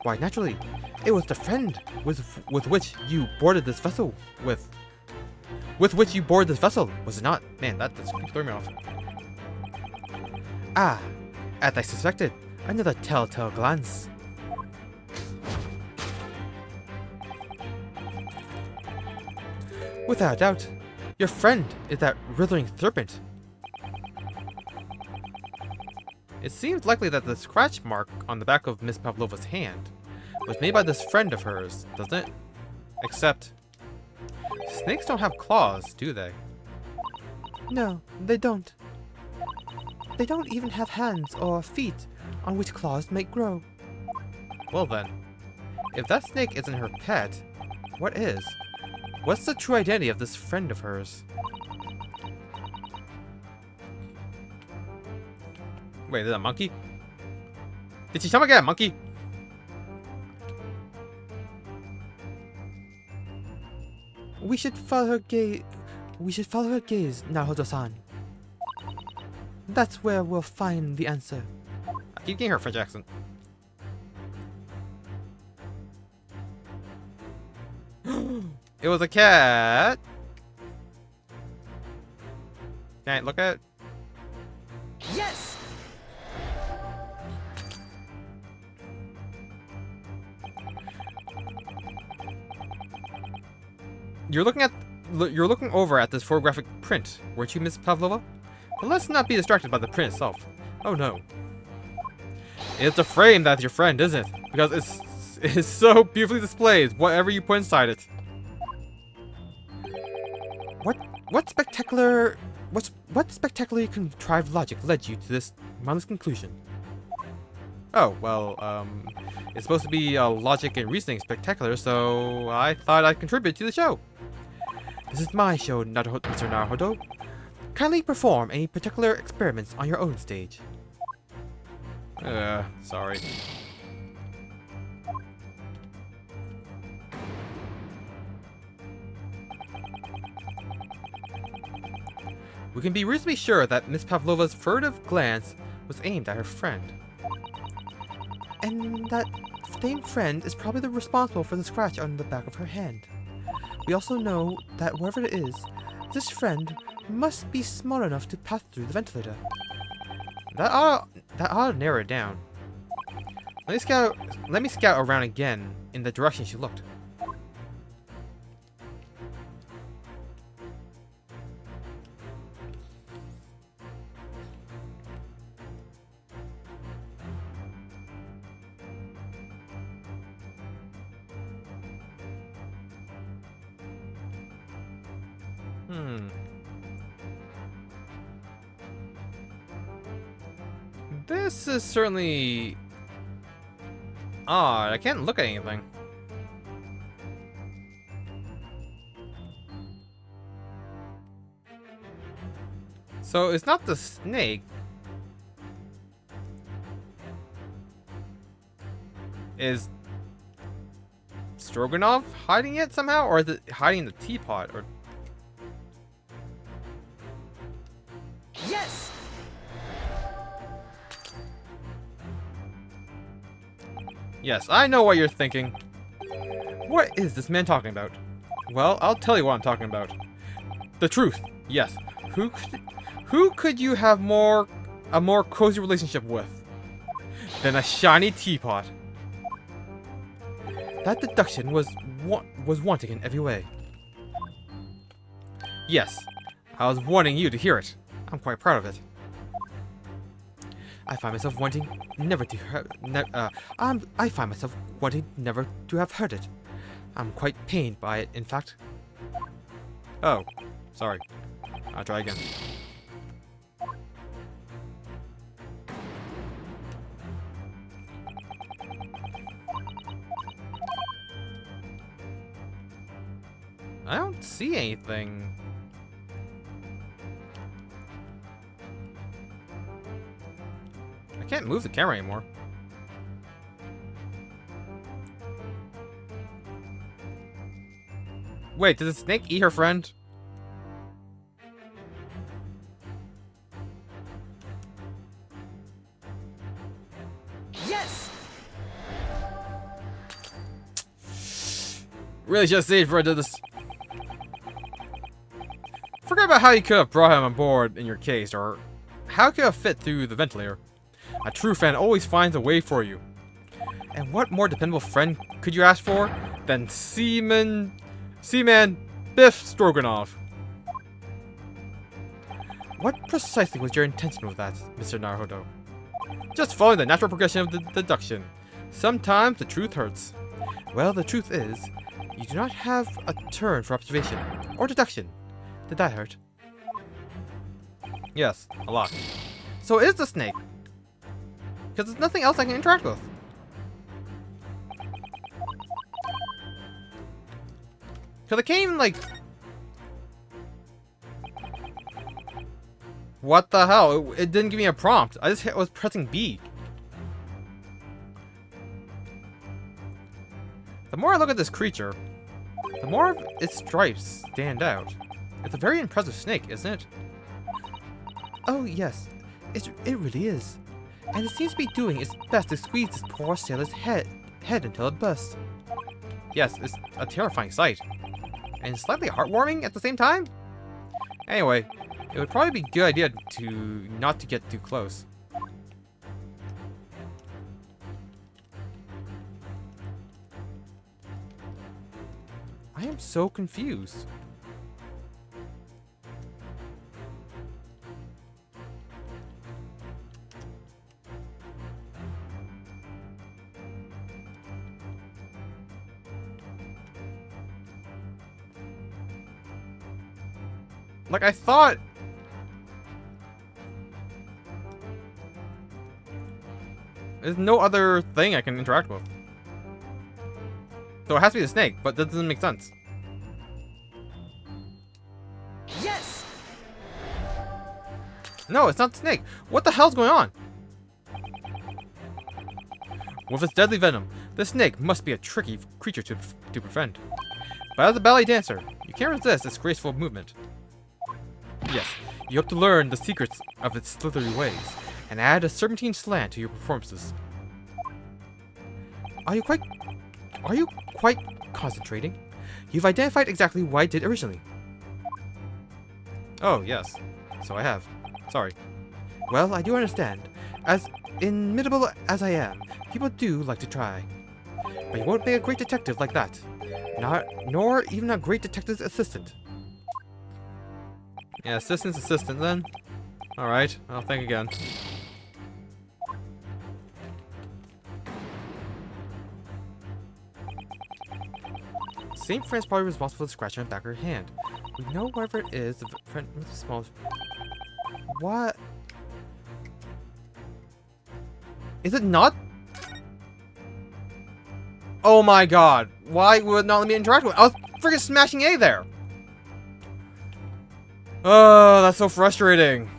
Why, naturally, it was the friend with which you boarded this vessel with which you boarded this vessel, was it not? Man, that just threw me off. Ah, as I suspected, another telltale glance. Without a doubt, your friend is that writhing serpent. It seems likely that the scratch mark on the back of Miss Pavlova's hand was made by this friend of hers, doesn't it? Except, snakes don't have claws, do they? No, they don't. They don't even have hands or feet on which claws may grow. Well then, if that snake isn't her pet, what is? What's the true identity of this friend of hers? Wait, is that a monkey? Did she tell me I got a monkey? We should follow her gaze. Naruto-san. That's where we'll find the answer. I keep getting her French accent. It was a cat. Can I look at it? Yes! You're looking over at this photographic print, weren't you, Miss Pavlova? But let's not be distracted by the print itself. Oh no. It's the frame that's your friend, isn't it? Because it's so beautifully displayed, whatever you put inside it. What spectacular What spectacularly contrived logic led you to this mindless conclusion? Oh, well, it's supposed to be logic and reasoning spectacular, so I thought I'd contribute to the show. This is my show, Mr. Naruhodo. Kindly perform any particular experiments on your own stage. Sorry. We can be reasonably sure that Miss Pavlova's furtive glance was aimed at her friend. And that same friend is probably responsible for the scratch on the back of her hand. We also know that wherever it is, this friend must be small enough to pass through the ventilator. That ought to narrow it down. Let me scout around again in the direction she looked. This is certainly odd. I can't look at anything. So it's not the snake. Is Stroganoff hiding it somehow? Or is it hiding the teapot? Or Yes! yes, I know what you're thinking. What is this man talking about? Well, I'll tell you what I'm talking about. The truth. Yes. Who could you have a more cozy relationship with than a shiny teapot? That deduction was wanting in every way. Yes, I was wanting you to hear it. I'm quite proud of it. I find myself wanting never to have heard it. I'm quite pained by it, in fact. Oh, sorry. I'll try again. I don't see anything. I can't move the camera anymore. Wait, did the snake eat her friend? Yes! Really should have saved before I did this. Forget about how you could have brought him on board in your case, or how it could have fit through the ventilator. A true friend always finds a way for you. And what more dependable friend could you ask for than Seaman Biff Stroganoff? What precisely was your intention with that, Mr. Naruhodo? Just following the natural progression of the deduction. Sometimes the truth hurts. Well, the truth is, you do not have a turn for observation or deduction. Did that hurt? Yes, a lot. So it is the snake. Because there's nothing else I can interact with. Because I can't even, like... What the hell? It didn't give me a prompt. I just was pressing B. The more I look at this creature, the more of its stripes stand out. It's a very impressive snake, isn't it? Oh, yes. It really is. And it seems to be doing its best to squeeze this poor sailor's head until it bursts. Yes, it's a terrifying sight. And slightly heartwarming at the same time? Anyway, it would probably be a good idea not to get too close. I am so confused. Like, I thought There's no other thing I can interact with. So it has to be the snake, but that doesn't make sense. Yes! No, it's not the snake. What the hell's going on? With its deadly venom, this snake must be a tricky creature to befriend. But as a ballet dancer, you can't resist its graceful movement. Yes, you hope to learn the secrets of its slithery ways, and add a serpentine slant to your performances. Are you quite concentrating? You've identified exactly what I did originally. Oh, yes. So I have. Sorry. Well, I do understand. As inimitable as I am, people do like to try. But you won't be a great detective like that. Nor even a great detective's assistant. Yeah, assistant's assistant then. Alright, I'll think again. St. Fran's probably responsible for the scratch on the back of her hand. We know whatever it is, the friend with the small... What? Is it not? Oh my god. Why would it not let me interact with it? I was freaking smashing A there. Oh, that's so frustrating.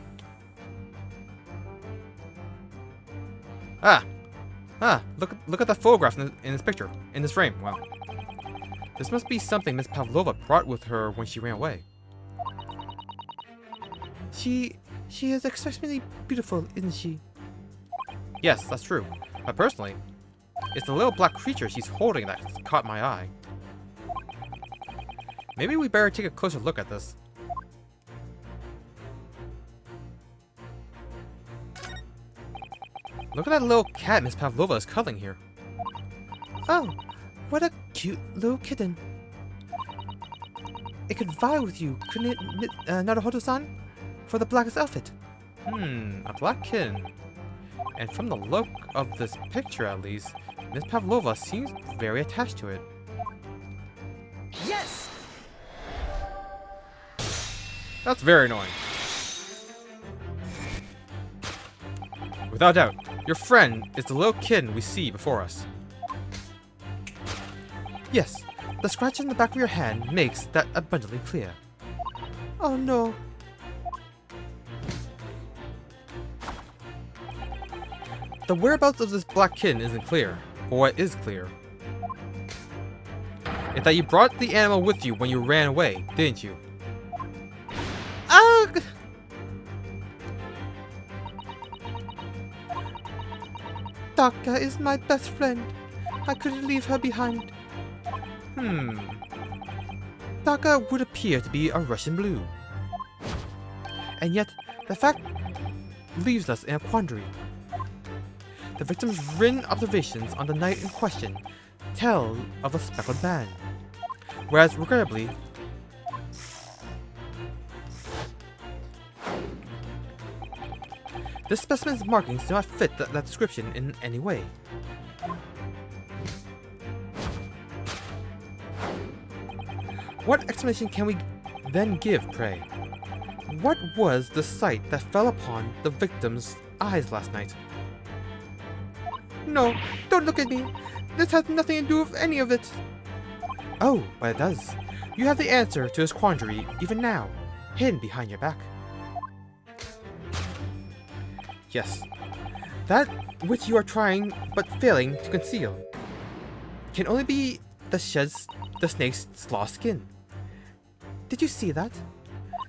Look at the photograph in this picture, in this frame. Wow. This must be something Miss Pavlova brought with her when she ran away. She is exceptionally beautiful, isn't she? Yes, that's true. But personally, it's the little black creature she's holding that caught my eye. Maybe we better take a closer look at this. Look at that little cat Miss Pavlova is cuddling here. Oh, what a cute little kitten. It could vie with you, couldn't it, Naruhodo-san? For the blackest outfit. A black kitten. And from the look of this picture at least, Miss Pavlova seems very attached to it. Yes! That's very annoying. Without doubt, your friend is the little kitten we see before us. Yes, the scratch on the back of your hand makes that abundantly clear. Oh no. The whereabouts of this black kitten isn't clear, but what is clear is that you brought the animal with you when you ran away, didn't you? Ugh! Taka is my best friend. I couldn't leave her behind. Taka would appear to be a Russian blue. And yet, the fact leaves us in a quandary. The victim's written observations on the night in question tell of a speckled band. Whereas, regrettably, this specimen's markings do not fit that description in any way. What explanation can we then give, pray? What was the sight that fell upon the victim's eyes last night? No, don't look at me. This has nothing to do with any of it. Oh, but it does. You have the answer to this quandary even now, hidden behind your back. Yes, that which you are trying but failing to conceal can only be the snake's slaw skin. Did you see that?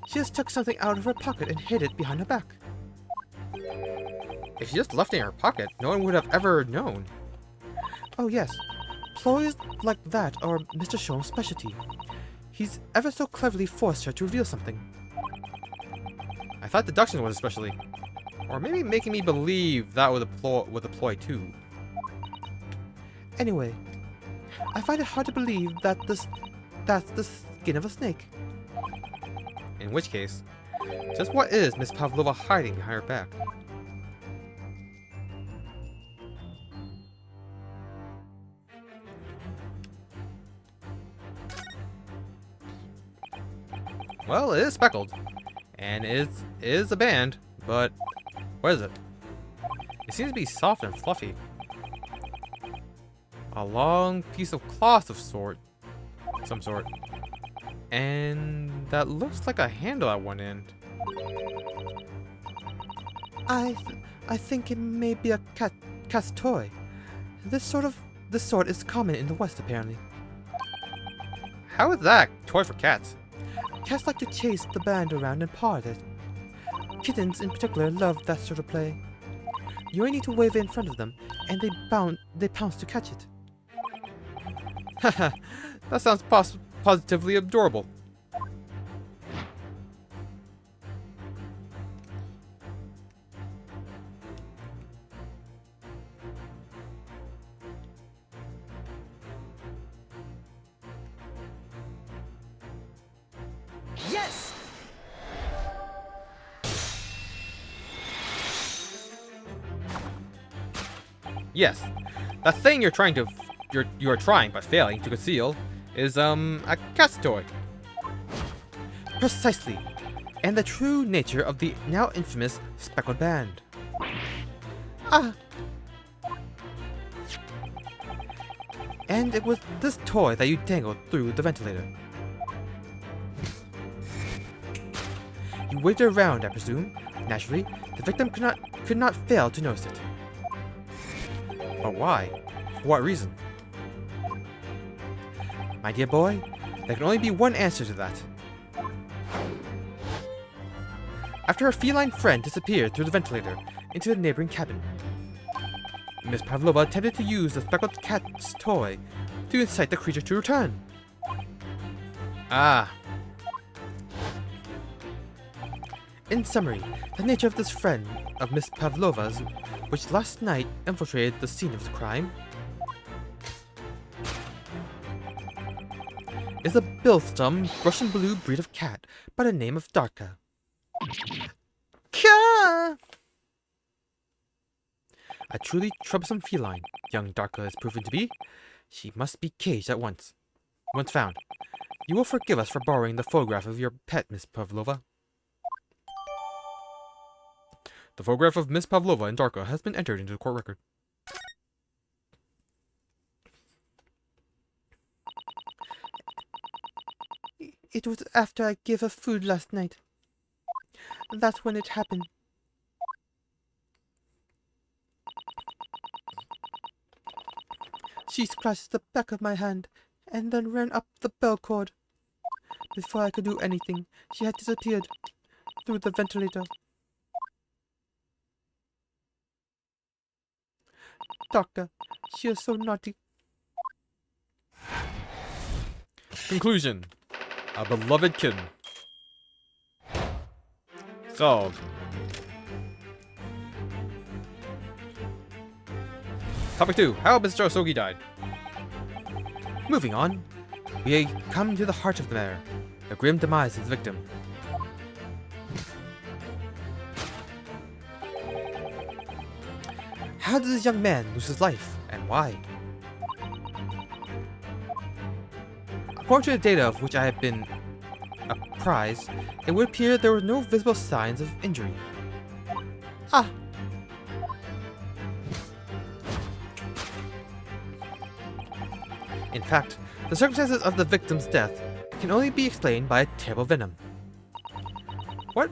She just took something out of her pocket and hid it behind her back. If she just left it in her pocket, no one would have ever known. Oh yes, ploys like that are Mr. Shon's specialty. He's ever so cleverly forced her to reveal something. I thought deduction was a specialty. Or maybe making me believe that was a ploy too. Anyway, I find it hard to believe that that's the skin of a snake. In which case, just what is Miss Pavlova hiding behind her back? Well, it is speckled, and it is a band, but what is it? It seems to be soft and fluffy. A long piece of cloth of some sort. And that looks like a handle at one end. I think it may be a cat's toy. This sort is common in the West, apparently. How is that a toy for cats? Cats like to chase the band around and paw at it. Kittens, in particular, love that sort of play. You only need to wave it in front of them, and they pounce to catch it. Haha, that sounds positively adorable. Yes! Yes, the thing you're trying but failing to conceal is a cat's toy. Precisely, and the true nature of the now infamous speckled band. Ah! And it was this toy that you dangled through the ventilator. You waved it around, I presume. Naturally, the victim could not fail to notice it. But why? For what reason? My dear boy, there can only be one answer to that. After her feline friend disappeared through the ventilator into the neighboring cabin, Miss Pavlova attempted to use the speckled cat's toy to incite the creature to return. Ah. In summary, the nature of this friend of Miss Pavlova's, which last night infiltrated the scene of the crime, is a bilstum Russian blue breed of cat by the name of Darka. Ka! A truly troublesome feline, young Darka is proven to be. She must be caged at once. Once found, you will forgive us for borrowing the photograph of your pet, Miss Pavlova. The photograph of Miss Pavlova and Darka has been entered into the court record. It was after I gave her food last night. That's when it happened. She scratched the back of my hand and then ran up the bell cord. Before I could do anything, she had disappeared through the ventilator. Doctor, she is so naughty. Conclusion. A beloved kitten. Solved. Topic 2. How Mr. Osogi died. Moving on, we come to the heart of the matter, the grim demise of the victim. How did this young man lose his life, and why? According to the data of which I have been apprised, it would appear there were no visible signs of injury. Ah! In fact, the circumstances of the victim's death can only be explained by a terrible venom. What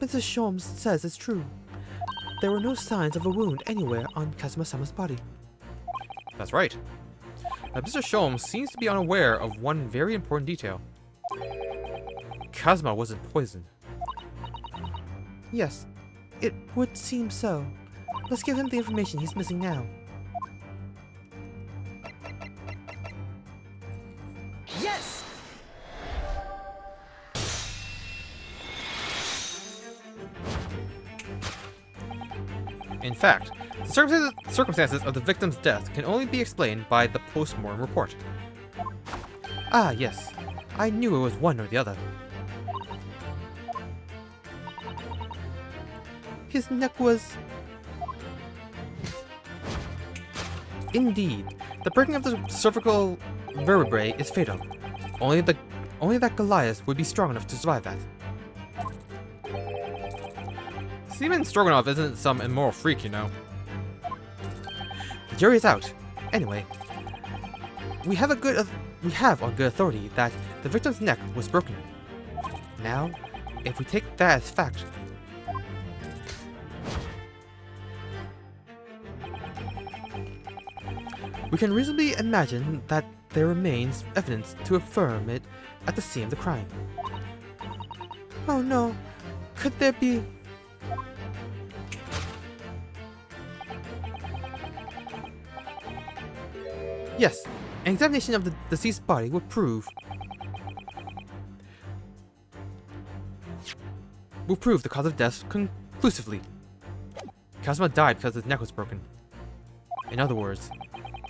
Mrs. Sholmes says is true. There were no signs of a wound anywhere on Kazuma-sama's body. That's right. But Mr. Sholmes seems to be unaware of one very important detail. Kazuma wasn't poisoned. Yes, it would seem so. Let's give him the information he's missing now. Yes! In fact, the circumstances of the victim's death can only be explained by the post-mortem report. Ah, yes. I knew it was one or the other. His neck was... Indeed, the breaking of the cervical vertebrae is fatal. Only that Goliath would be strong enough to survive that. Seaman Stroganoff isn't some immoral freak, you know. The jury is out. Anyway, we have on good authority that the victim's neck was broken. Now, if we take that as fact, we can reasonably imagine that there remains evidence to affirm it at the scene of the crime. Oh no, could there be... Yes, an examination of the deceased body will prove the cause of death conclusively. Kazuma died because his neck was broken. In other words,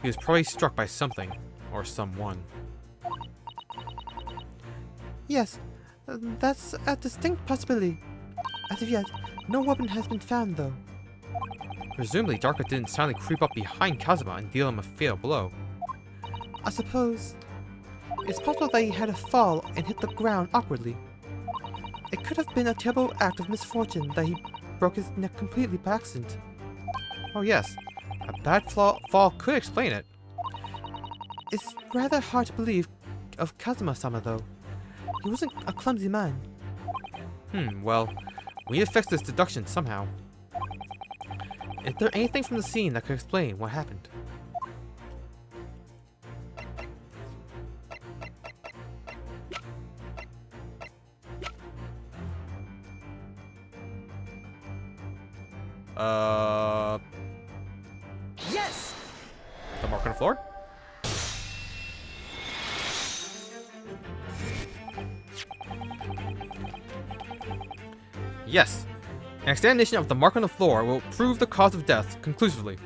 he was probably struck by something or someone. Yes, that's a distinct possibility. As of yet, no weapon has been found, though. Presumably, Darka didn't silently creep up behind Kazuma and deal him a fatal blow. I suppose it's possible that he had a fall and hit the ground awkwardly. It could have been a terrible act of misfortune that he broke his neck completely by accident. Oh yes, a bad fall could explain it. It's rather hard to believe of Kazuma-sama, though. He wasn't a clumsy man. Well, we need to fix this deduction somehow. Is there anything from the scene that could explain what happened? Yes! The mark on the floor? Yes. An examination of the mark on the floor will prove the cause of death conclusively.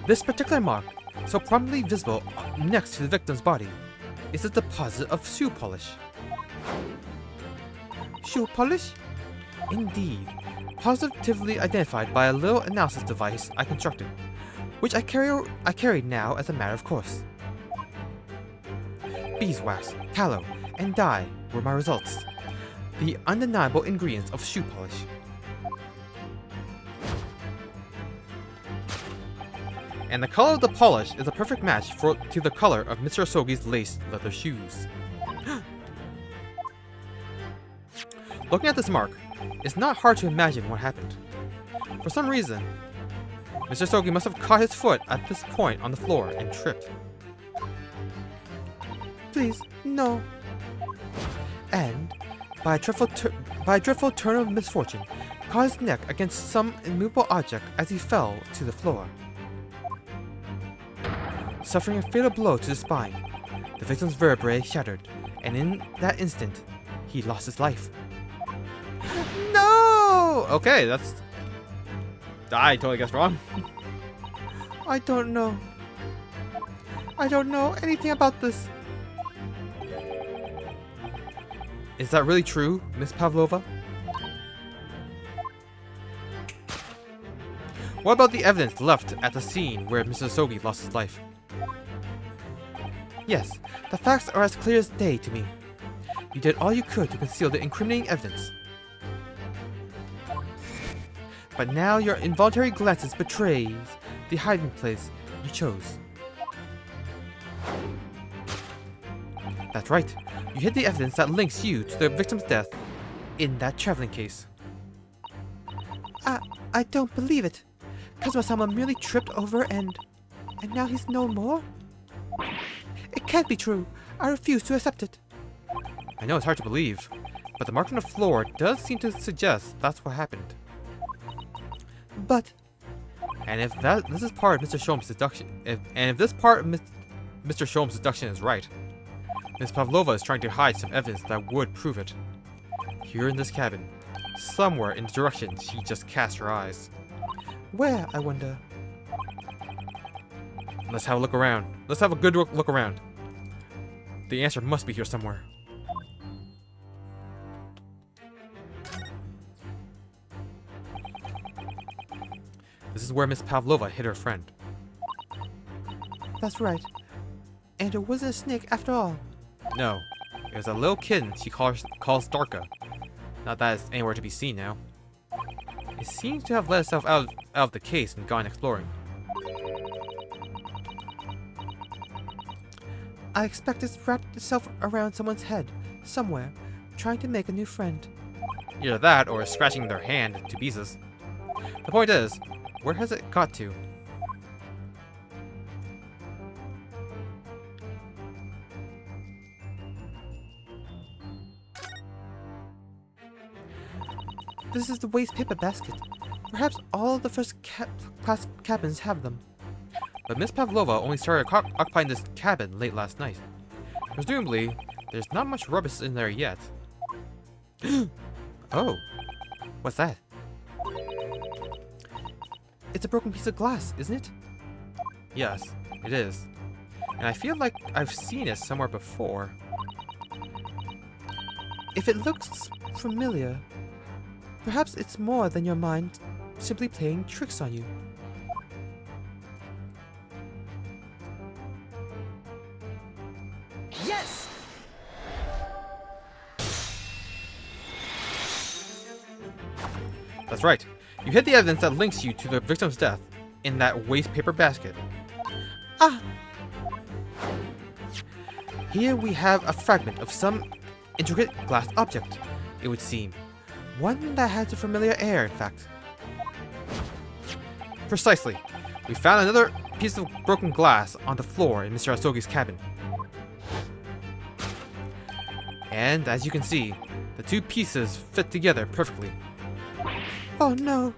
This particular mark, so prominently visible next to the victim's body, is a deposit of shoe polish. Shoe polish? Indeed. Positively identified by a little analysis device I constructed, which I carry now as a matter of course. Beeswax, tallow, and dye were my results. The undeniable ingredients of shoe polish. And the color of the polish is a perfect match to the color of Mr. Asogi's laced leather shoes. Looking at this mark, it's not hard to imagine what happened. For some reason, Mr. Asogi must have caught his foot at this point on the floor and tripped. Please, no. And, by a dreadful turn of misfortune, caught his neck against some immovable object as he fell to the floor. Suffering a fatal blow to the spine, the victim's vertebrae shattered, and in that instant, he lost his life. No! Okay, that's... I totally guessed wrong. I don't know. I don't know anything about this. Is that really true, Miss Pavlova? What about the evidence left at the scene where Mr. Asogi lost his life? Yes, the facts are as clear as day to me. You did all you could to conceal the incriminating evidence. But now your involuntary glances betrays the hiding place you chose. That's right. You hid the evidence that links you to the victim's death in that traveling case. I don't believe it. Kazuma-sama merely tripped over and now he's no more? It can't be true. I refuse to accept it. I know it's hard to believe, but the mark on the floor does seem to suggest that's what happened. But... And if this is part of Mr. Sholmes' deduction, if this part of Mr. Sholmes' deduction is right, Miss Pavlova is trying to hide some evidence that would prove it. Here in this cabin, somewhere in the direction she just cast her eyes. Where, I wonder? Let's have a look around. Let's have a good look around. The answer must be here somewhere. This is where Miss Pavlova hid her friend. That's right. And it wasn't a snake after all. No, it was a little kitten she calls Darka. Not that it's anywhere to be seen now. It seems to have let itself out of the case and gone exploring. I expect it's wrapped itself around someone's head, somewhere, trying to make a new friend. Either that, or scratching their hand to pieces. The point is, where has it got to? This is the waste paper basket. Perhaps all of the first class cabins have them. But Miss Pavlova only started occupying this cabin late last night. Presumably, there's not much rubbish in there yet. Oh, what's that? It's a broken piece of glass, isn't it? Yes, it is. And I feel like I've seen it somewhere before. If it looks familiar, perhaps it's more than your mind simply playing tricks on you. Yes! That's right. You hid the evidence that links you to the victim's death in that waste paper basket. Ah! Here we have a fragment of some intricate glass object, it would seem. One that has a familiar air, in fact. Precisely. We found another piece of broken glass on the floor in Mr. Asogi's cabin. And as you can see, the two pieces fit together perfectly. Oh no!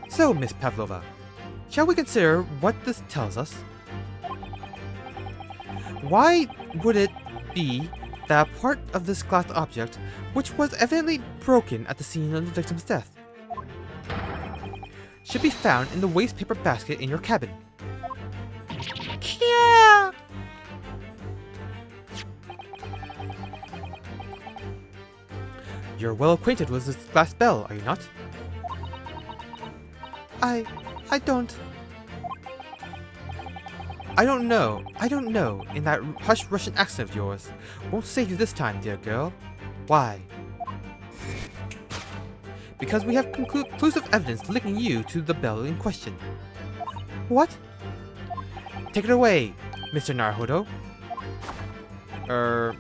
So, Miss Pavlova, shall we consider what this tells us? Why would it be that part of this glass object, which was evidently broken at the scene of the victim's death, should be found in the waste paper basket in your cabin? Yeah! You're well acquainted with this glass bell, are you not? I don't. I don't know, in that hushed Russian accent of yours. Won't save you this time, dear girl. Why? Because we have conclusive evidence linking you to the bell in question. What? Take it away, Mr. Naruhodo.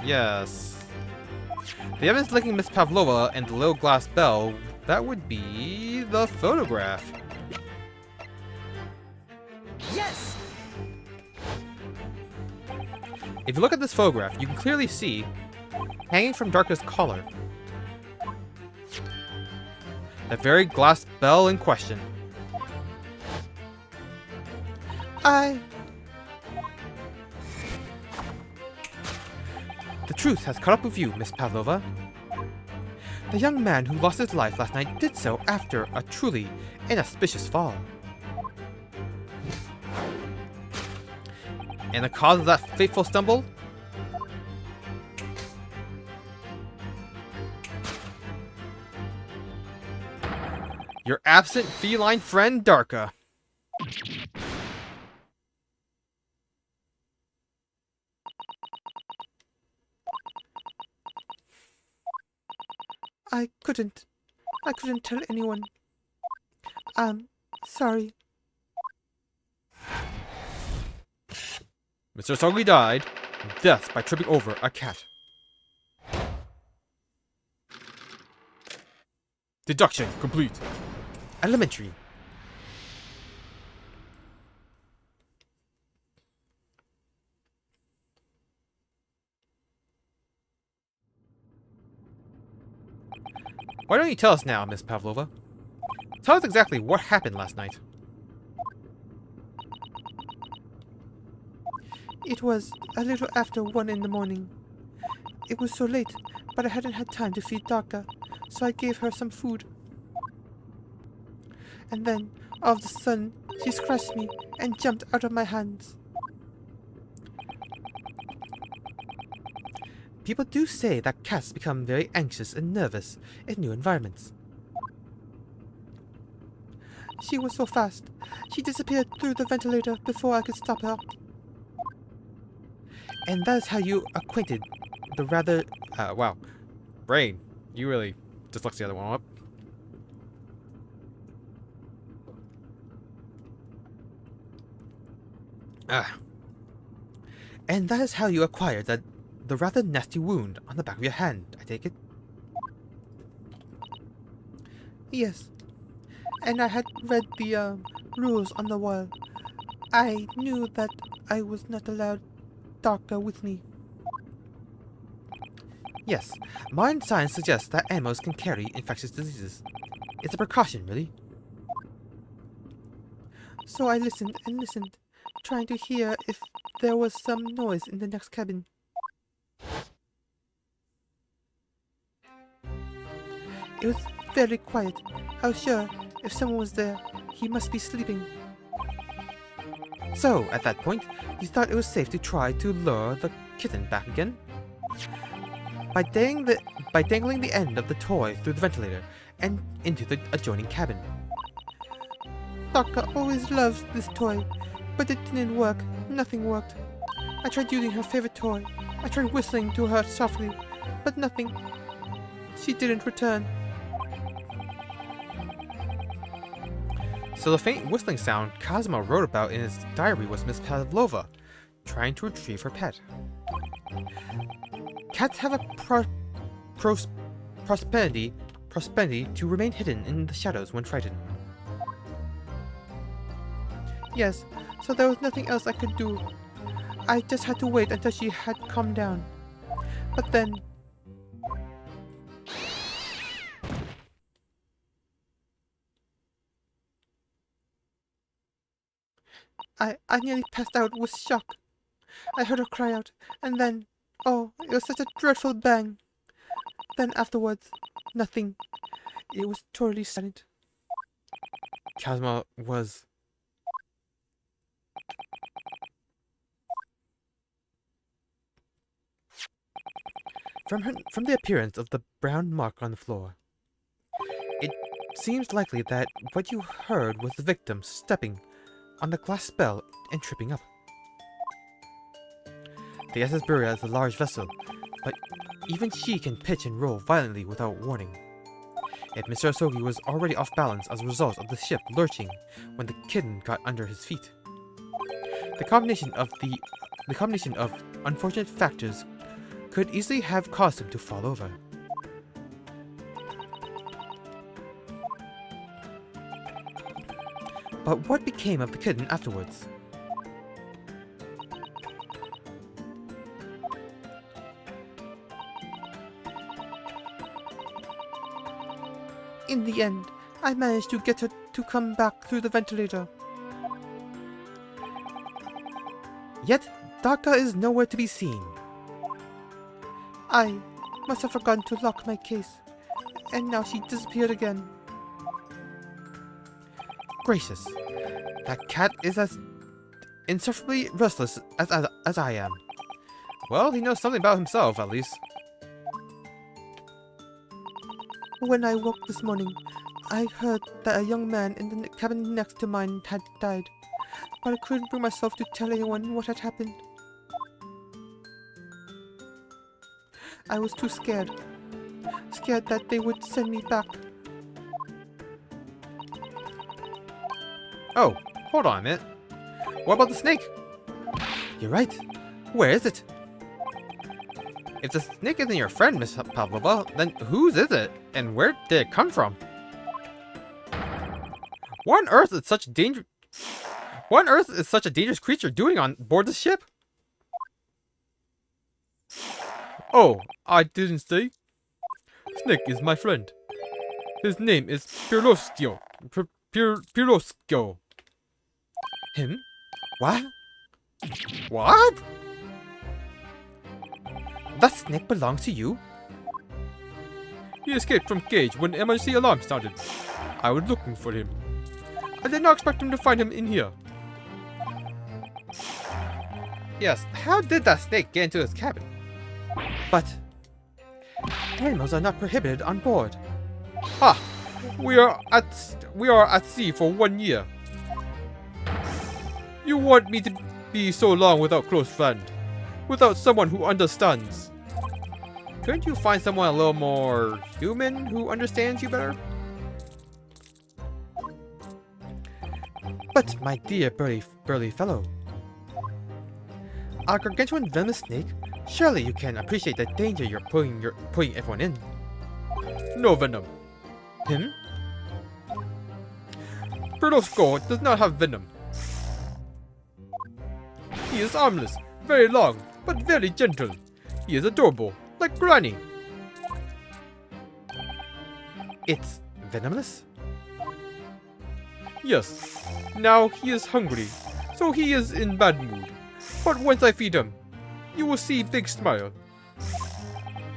Yes. The evidence linking Miss Pavlova and the little glass bell, that would be the photograph. Yes! If you look at this photograph, you can clearly see, hanging from Darka's collar, the very glass bell in question. The truth has caught up with you, Miss Pavlova. The young man who lost his life last night did so after a truly inauspicious fall. And the cause of that fateful stumble? Your absent feline friend, Darka. I couldn't tell anyone. I'm sorry. Mr. Sogi died, death by tripping over a cat. Deduction complete. Elementary. Why don't you tell us now, Miss Pavlova? Tell us exactly what happened last night. It was a little after 1 in the morning. It was so late, but I hadn't had time to feed Darka, so I gave her some food. And then, all of a sudden, she scratched me and jumped out of my hands. People do say that cats become very anxious and nervous in new environments. She was so fast. She disappeared through the ventilator before I could stop her. And that is how you acquainted the rather... wow. Brain, you really dyslexia that went up. Ah. And that is how you acquired the rather nasty wound on the back of your hand, I take it? Yes. And I had read the rules on the wall. I knew that I was not allowed Darka with me. Yes, modern science suggests that animals can carry infectious diseases. It's a precaution, really. So I listened and listened, trying to hear if there was some noise in the next cabin. It was very quiet. I was sure if someone was there, he must be sleeping. So, at that point, you thought it was safe to try to lure the kitten back again? By dangling the end of the toy through the ventilator and into the adjoining cabin. Darka always loves this toy, but it didn't work. Nothing worked. I tried using her favorite toy. I tried whistling to her softly, but nothing. She didn't return. So the faint whistling sound Kazuma wrote about in his diary was Miss Pavlova, trying to retrieve her pet. Cats have a propensity to remain hidden in the shadows when frightened. Yes, so there was nothing else I could do. I just had to wait until she had calmed down. But then... I nearly passed out with shock. I heard her cry out, and then... Oh, it was such a dreadful bang. Then afterwards, nothing. It was totally silent. Kazuma was... From the appearance of the brown mark on the floor, it seems likely that what you heard was the victim stepping on the glass spell and tripping up. The SS Buria is a large vessel, but even she can pitch and roll violently without warning. If Mr. Asogi was already off balance as a result of the ship lurching when the kitten got under his feet, the combination of unfortunate factors could easily have caused him to fall over. But what became of the kitten afterwards? In the end, I managed to get her to come back through the ventilator. Yet, Darka is nowhere to be seen. I must have forgotten to lock my case, and now she disappeared again. Gracious, that cat is as insufferably restless as I am. Well, he knows something about himself, at least. When I woke this morning, I heard that a young man in the cabin next to mine had died, but I couldn't bring myself to tell anyone what had happened. I was too scared. Scared that they would send me back. Oh, hold on a minute. What about the snake? You're right. Where is it? If the snake isn't your friend, Miss Pavlova, then whose is it? And where did it come from? What on earth is such a dangerous creature doing on board the ship? Oh, I didn't say. Snake is my friend. His name is Piroscio. Piroscio. Him? What? What? That snake belongs to you? He escaped from cage when the emergency alarm sounded. I was looking for him. I did not expect him to find him in here. Yes, how did that snake get into his cabin? But animals are not prohibited on board. Ha! We are at sea for 1 year. You want me to be so long without close friend? Without someone who understands? Couldn't you find someone a little more human who understands you better? But, my dear burly fellow, a gargantuan venomous snake? Surely you can appreciate the danger you're putting everyone in. No venom. Him? Burdosco does not have venom. He is armless, very long, but very gentle. He is adorable, like Granny. It's venomless? Yes. Now he is hungry, so he is in bad mood. But once I feed him, you will see big smile.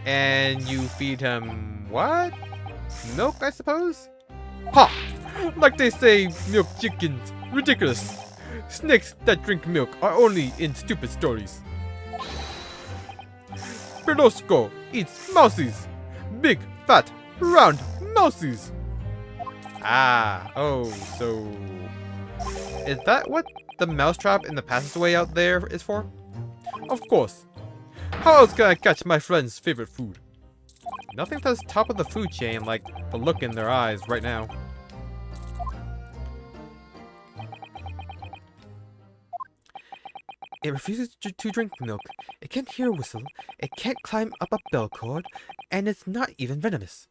And you feed him what? Milk, I suppose? Ha! Like they say, milk chickens. Ridiculous. Snakes that drink milk are only in stupid stories. Burdosco eats mousies. Big, fat, round mousies. Ah, oh, so... Is that what the mousetrap in the passageway out there is for? Of course. How else can I catch my friend's favorite food? Nothing says top of the food chain like the look in their eyes right now. It refuses to drink milk. It can't hear a whistle. It can't climb up a bell cord. And it's not even venomous.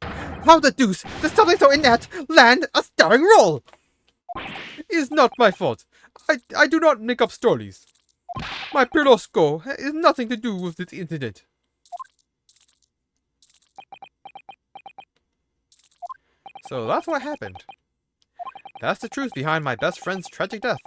How the deuce does something so inept land a starring role? It is not my fault. I do not make up stories. My Burdosco has nothing to do with this incident. So that's what happened. That's the truth behind my best friend's tragic death.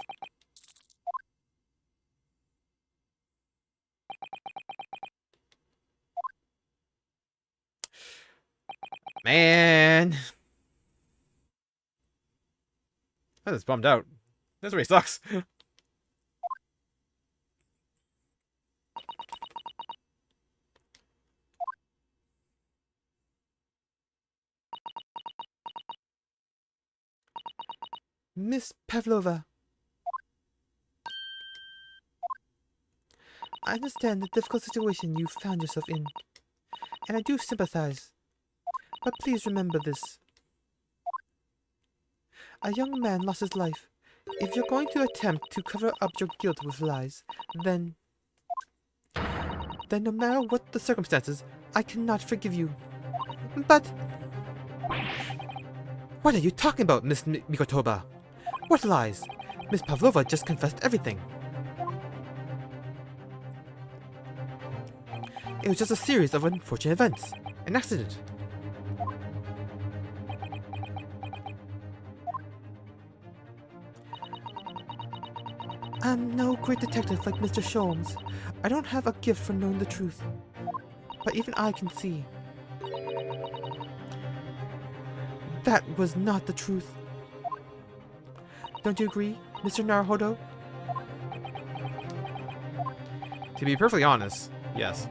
Man. I was bummed out. This really sucks. Miss Pavlova. I understand the difficult situation you found yourself in, and I do sympathize. But please remember this. A young man lost his life. If you're going to attempt to cover up your guilt with lies, then no matter what the circumstances, I cannot forgive you. But... What are you talking about, Miss Mikotoba? What lies? Miss Pavlova just confessed everything. It was just a series of unfortunate events. An accident. I'm no great detective like Mr. Sholmes. I don't have a gift for knowing the truth. But even I can see. That was not the truth. Don't you agree, Mr. Naruhodo? To be perfectly honest, yes.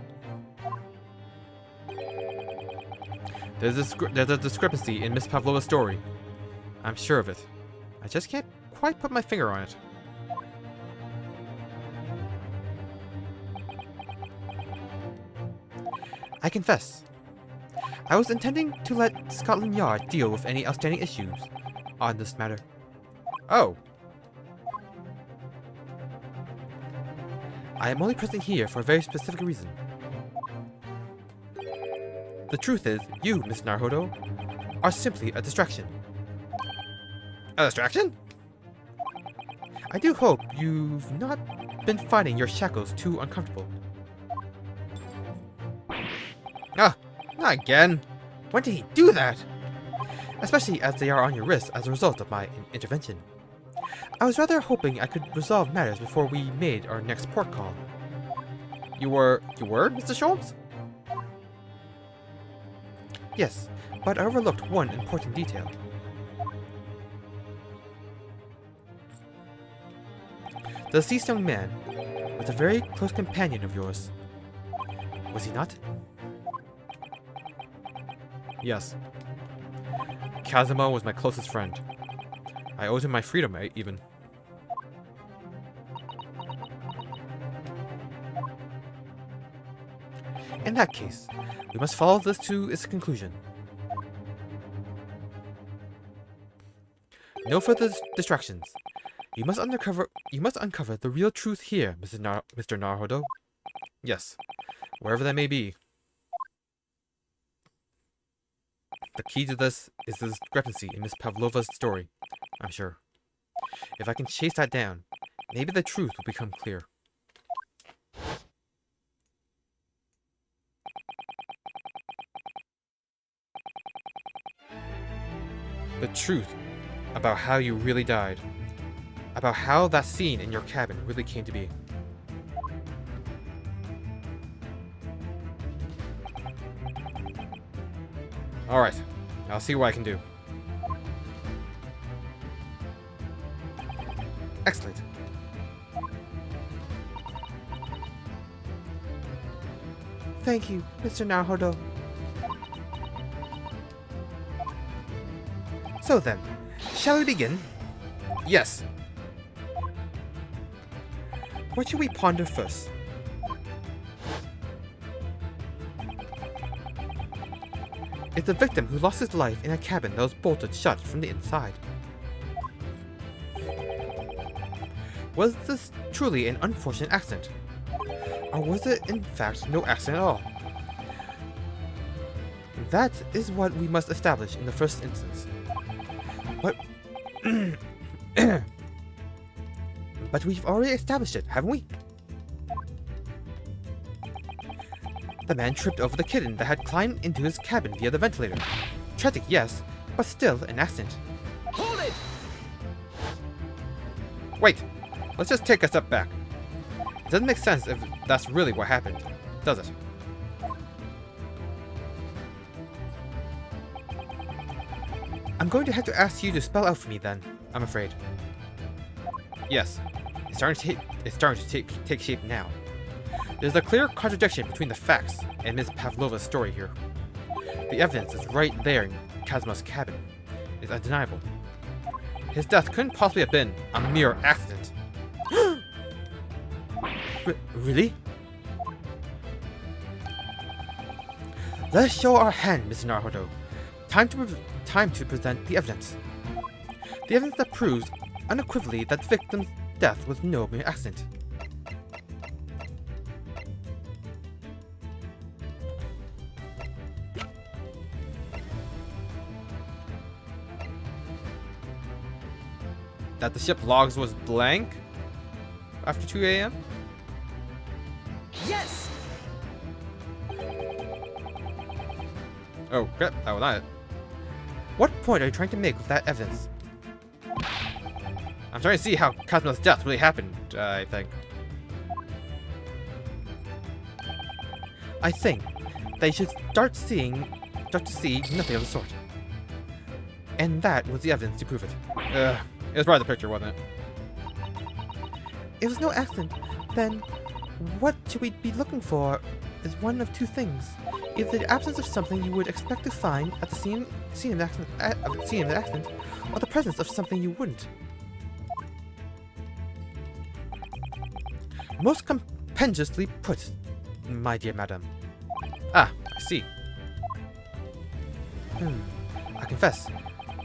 There's a discrepancy in Miss Pavlova's story. I'm sure of it. I just can't quite put my finger on it. I confess. I was intending to let Scotland Yard deal with any outstanding issues on this matter. Oh. I am only present here for a very specific reason. The truth is, you, Miss Naruhodo, are simply a distraction. A distraction? I do hope you've not been finding your shackles too uncomfortable. Ah, not again. When did he do that? Especially as they are on your wrists as a result of my intervention. I was rather hoping I could resolve matters before we made our next port call. You were, Mr. Sholmes? Yes, but I overlooked one important detail. The deceased young man was a very close companion of yours. Was he not? Yes. Kazuma was my closest friend. I owed him my freedom, even. In that case, we must follow this to its conclusion. No further distractions. You must uncover the real truth here, Mr. Naruhodo. Yes, wherever that may be. The key to this is the discrepancy in Miss Pavlova's story, I'm sure. If I can chase that down, maybe the truth will become clear. The truth about how you really died. About how that scene in your cabin really came to be. Alright, I'll see what I can do. Excellent. Thank you, Mr. Naruhodo. So then, shall we begin? Yes. What should we ponder first? It's the victim who lost his life in a cabin that was bolted shut from the inside. Was this truly an unfortunate accident? Or was it in fact no accident at all? That is what we must establish in the first instance. But but we've already established it, haven't we? The man tripped over the kitten that had climbed into his cabin via the ventilator. Tragic, yes, but still an accident. Hold it! Wait, let's just take a step back. It doesn't make sense if that's really what happened, does it? I'm going to have to ask you to spell out for me then, I'm afraid. Yes, it's starting to take shape now. There's a clear contradiction between the facts and Ms. Pavlova's story here. The evidence is right there in Kazma's cabin. It's undeniable. His death couldn't possibly have been a mere accident. Really? Let us show our hand, Mr. Naruhodo. Time to present the evidence. The evidence that proves unequivocally that the victim's death was no mere accident. That the ship logs was blank after 2 a.m.? Yes! Oh, crap, that was not it. What point are you trying to make with that evidence? I'm trying to see how Kazma's death really happened, I think. I think they should start to see nothing of the sort. And that was the evidence to prove it. It was probably the picture, wasn't it? It was no accident. Then, what should we be looking for is one of two things. Either the absence of something you would expect to find at the scene of the accident, or the presence of something you wouldn't. Most compendiously put, my dear madam. Ah, I see. I confess,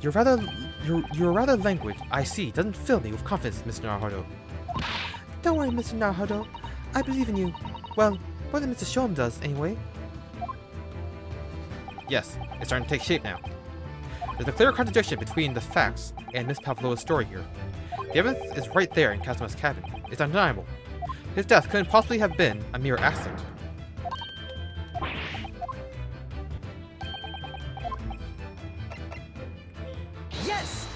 your rather languid, I see, doesn't fill me with confidence, Mr. Naruhodo. Don't worry, Mr. Naruhodo. I believe in you. Well, more than Mr. Shom does, anyway. Yes, it's starting to take shape now. There's a clear contradiction between the facts and Miss Pavlova's story here. The evidence is right there in Kazma's cabin. It's undeniable. His death couldn't possibly have been a mere accident. Yes!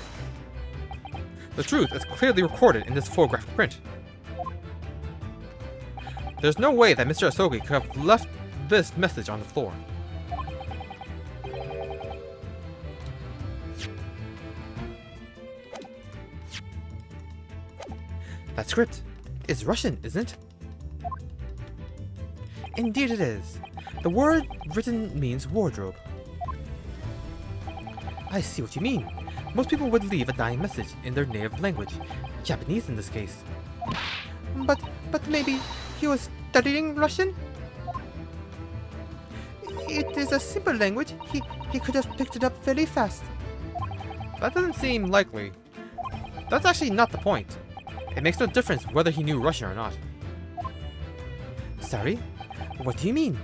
The truth is clearly recorded in this photographic print. There's no way that Mr. Asogi could have left this message on the floor. That script is Russian, isn't it? Indeed it is. The word written means wardrobe. I see what you mean. Most people would leave a dying message in their native language, Japanese in this case. But maybe he was studying Russian? it is a simple language. He could have picked it up very fast. That doesn't seem likely. That's actually not the point. It makes no difference whether he knew Russian or not. Sorry? What do you mean?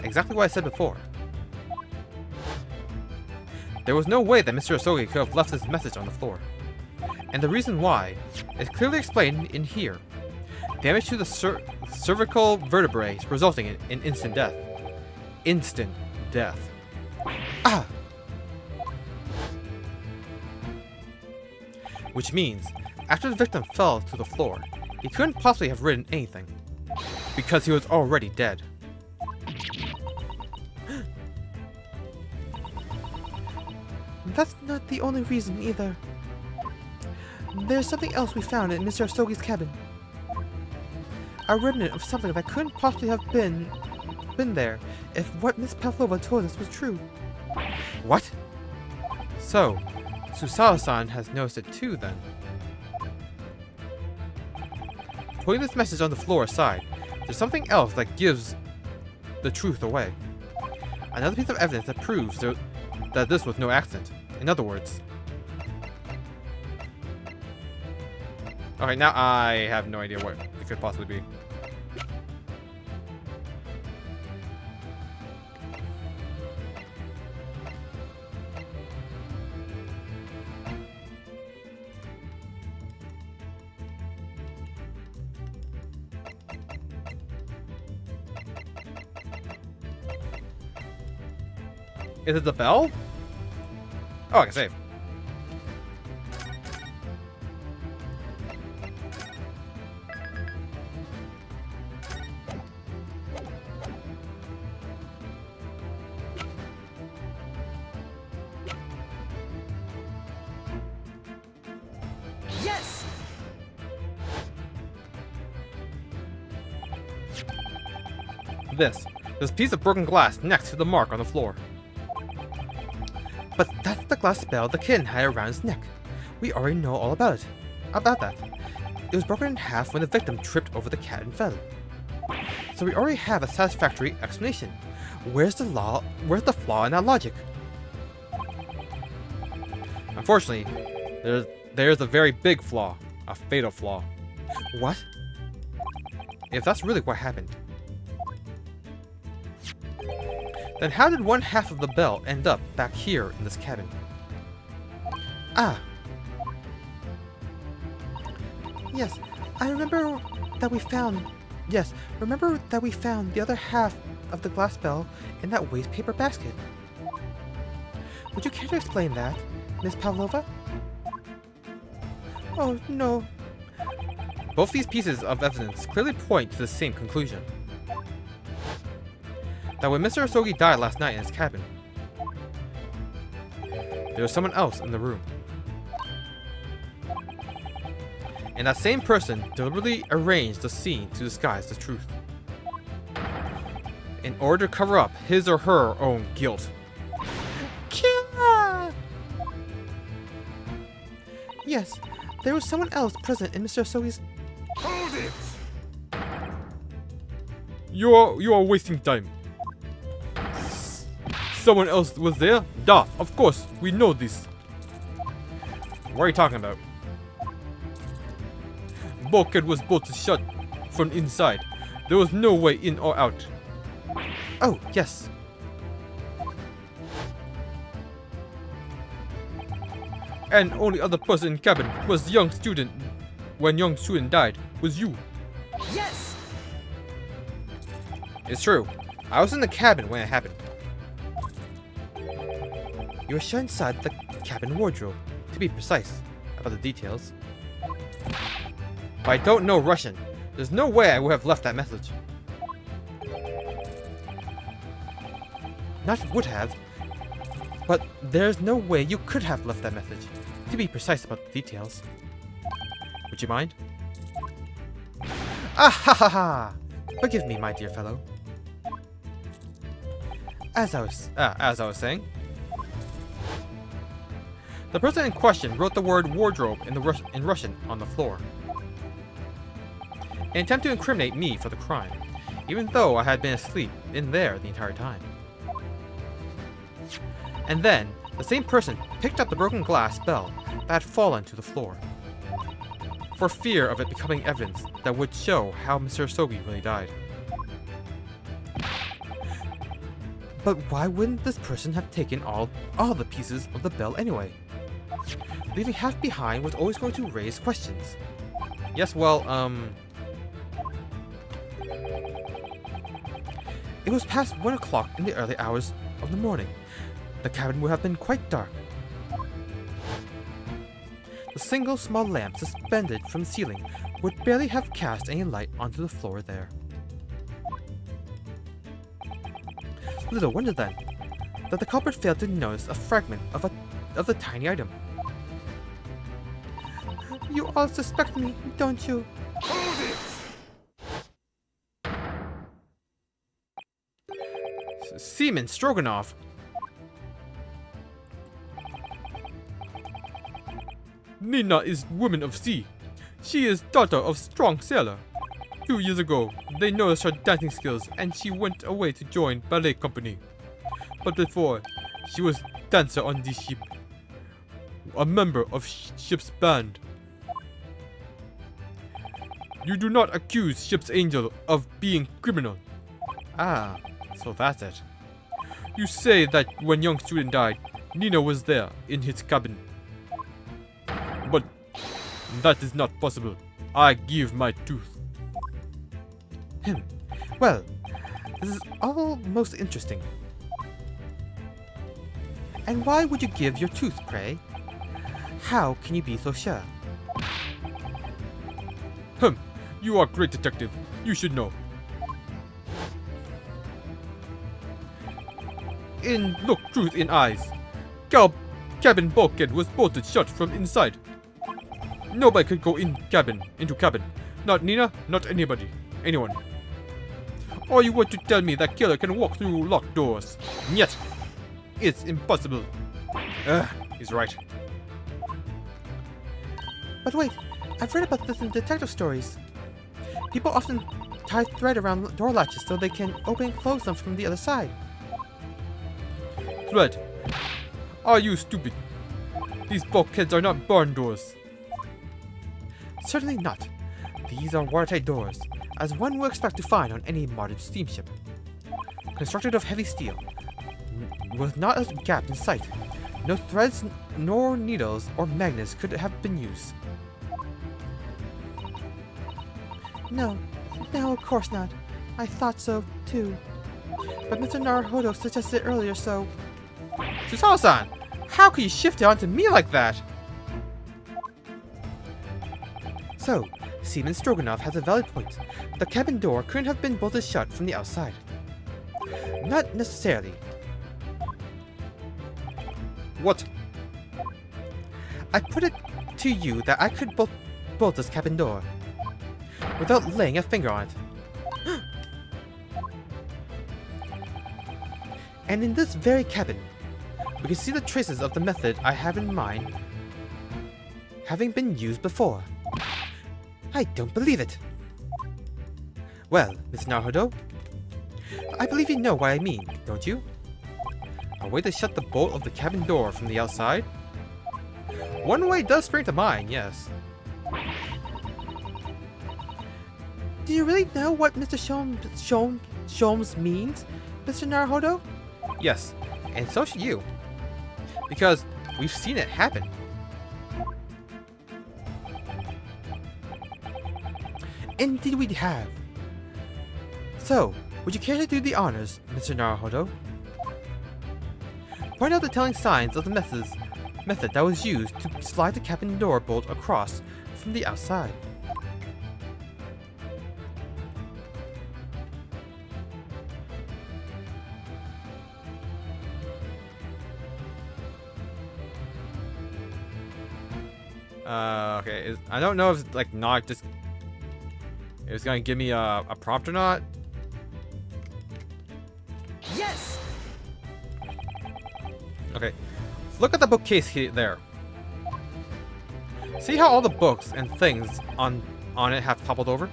Exactly what I said before. There was no way that Mr. Asogi could have left this message on the floor. And the reason why is clearly explained in here. Damage to the cervical vertebrae resulting in instant death. Instant death. Ah! Which means, after the victim fell to the floor, he couldn't possibly have written anything. Because he was already dead. That's not the only reason either. There's something else we found in Mr. Asogi's cabin. A remnant of something that couldn't possibly have been there if what Miss Pavlova told us was true. What? So, Susawa-san has noticed it too then. Putting this message on the floor aside, there's something else that gives the truth away. Another piece of evidence that proves that this was no accident. In other words... Okay, now I have no idea what it could possibly be. Is it the bell? Oh, I can save. Yes! This piece of broken glass next to the mark on the floor. But that's the glass bell the kitten had around his neck. We already know all about that. It was broken in half when the victim tripped over the cat and fell. So we already have a satisfactory explanation. Where's the flaw in that logic? Unfortunately, there's a very big flaw. A fatal flaw. What? If that's really what happened, then how did one half of the bell end up back here in this cabin? Ah. Yes, I remember that we found... Yes, remember that we found the other half of the glass bell in that waste paper basket. Would you care to explain that, Miss Pavlova? Oh, no. Both these pieces of evidence clearly point to the same conclusion. That when Mr. Asogi died last night in his cabin, there was someone else in the room. And that same person deliberately arranged the scene to disguise the truth. In order to cover up his or her own guilt. Yes, there was someone else present in Mr. Asogi's... Hold it! You are wasting time. Someone else was there? Da, of course, we know this. What are you talking about? Bulkhead was bolted shut from inside. There was no way in or out. Oh, yes. And only other person in cabin was young student. When young student died, was you. Yes! It's true. I was in the cabin when it happened. You were shut inside the cabin wardrobe, to be precise about the details. But I don't know Russian. There's no way I would have left that message. Not would have, but there's no way you could have left that message, to be precise about the details. Would you mind? Ah ha ha ha! Forgive me, my dear fellow. As I was saying, the person in question wrote the word wardrobe in Russian on the floor. In an attempt to incriminate me for the crime, even though I had been asleep in there the entire time. And then, the same person picked up the broken glass bell that had fallen to the floor, for fear of it becoming evidence that would show how Mr. Asogi really died. But why wouldn't this person have taken all the pieces of the bell anyway? Leaving half behind was always going to raise questions. Yes, well, it was past 1 o'clock in the early hours of the morning. The cabin would have been quite dark. The single small lamp suspended from the ceiling would barely have cast any light onto the floor there. Little wonder then that the culprit failed to notice a fragment of the tiny item. You all suspect me, don't you? Hold it! Seaman Stroganoff. Nina is woman of sea. She is daughter of strong sailor. 2 years ago, they noticed her dancing skills and she went away to join ballet company. But before, she was dancer on the ship. A member of ship's band. You do not accuse ship's angel of being criminal. Ah, so that's it. You say that when young student died, Nina was there in his cabin. But that is not possible. I give my tooth. Well, this is all most interesting. And why would you give your tooth, pray? How can you be so sure? You are great detective. You should know. Look truth in eyes. Cabin bulkhead was bolted shut from inside. Nobody could go into cabin. Not Nina, not anyone. Or you want to tell me that killer can walk through locked doors? Yet, it's impossible. He's right. But wait, I've read about this in detective stories. People often tie thread around door latches so they can open and close them from the other side. Thread. Are you stupid? These bulkheads are not barn doors. Certainly not. These are watertight doors, as one would expect to find on any modern steamship. Constructed of heavy steel, with not a gap in sight, no threads nor needles or magnets could have been used. No, of course not. I thought so, too. But Mr. Naruhodo suggested earlier, so... Susawa-san, how could you shift it onto me like that? So, Seaman Stroganoff has a valid point. The cabin door couldn't have been bolted shut from the outside. Not necessarily. What? I put it to you that I could bolt this cabin door without laying a finger on it. And in this very cabin, we can see the traces of the method I have in mind having been used before. I don't believe it. Well, Miss Naruhodo, I believe you know what I mean, don't you? A way to shut the bolt of the cabin door from the outside? One way does spring to mind, yes. Do you really know what Mr. Sholmes means, Mr. Naruhodo? Yes, and so should you. Because we've seen it happen. Indeed we have. So, would you care to do the honors, Mr. Naruhodo? Point out the telling signs of the method that was used to slide the cabin door bolt across from the outside. Okay. I don't know if it's like not just. It's gonna give me a prompt or not. Yes! Okay. Look at the bookcase here, there. See how all the books and things on it have toppled over?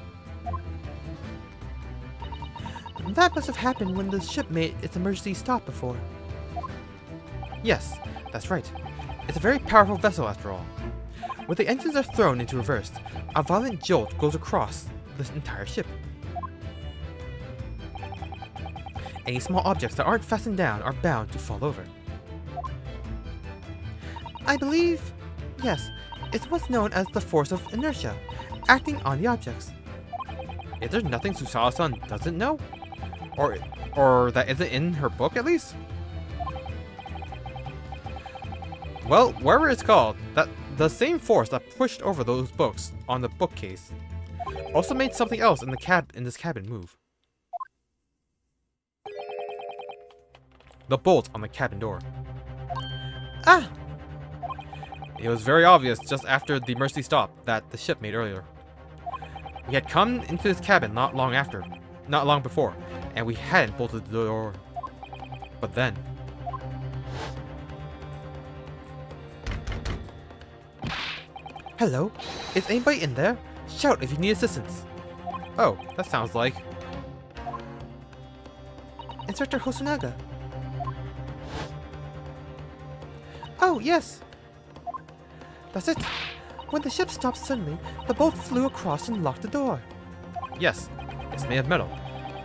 That must have happened when the ship made its emergency stop before. Yes, that's right. It's a very powerful vessel after all. When the engines are thrown into reverse, a violent jolt goes across the entire ship. Any small objects that aren't fastened down are bound to fall over. I believe, yes, it's what's known as the force of inertia, acting on the objects. Is there nothing Susao-san doesn't know? Or that isn't in her book, at least? Well, whatever it's called, that the same force that pushed over those books on the bookcase also made something else in this cabin move. The bolt on the cabin door. Ah! It was very obvious just after the emergency stop that the ship made earlier. We had come into this cabin not long before, and we hadn't bolted the door. But then... Hello? Is anybody in there? Shout if you need assistance. Oh, that sounds like... Inspector Hosonaga. Oh, yes. That's it. When the ship stopped suddenly, the bolt flew across and locked the door. Yes, it's made of metal,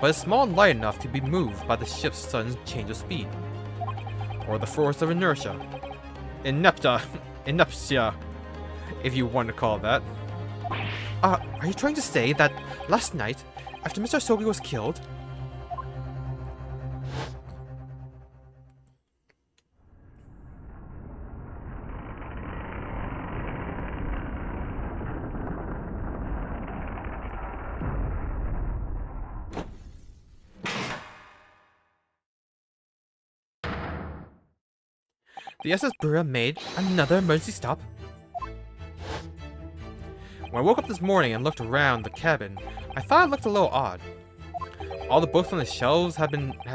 but it's small and light enough to be moved by the ship's sudden change of speed. Or the force of inertia. Ineptia, if you want to call it that. Are you trying to say that last night, after Mr. Sogi was killed, the SS Bura made another emergency stop? When I woke up this morning and looked around the cabin, I thought it looked a little odd. All the books on the shelves had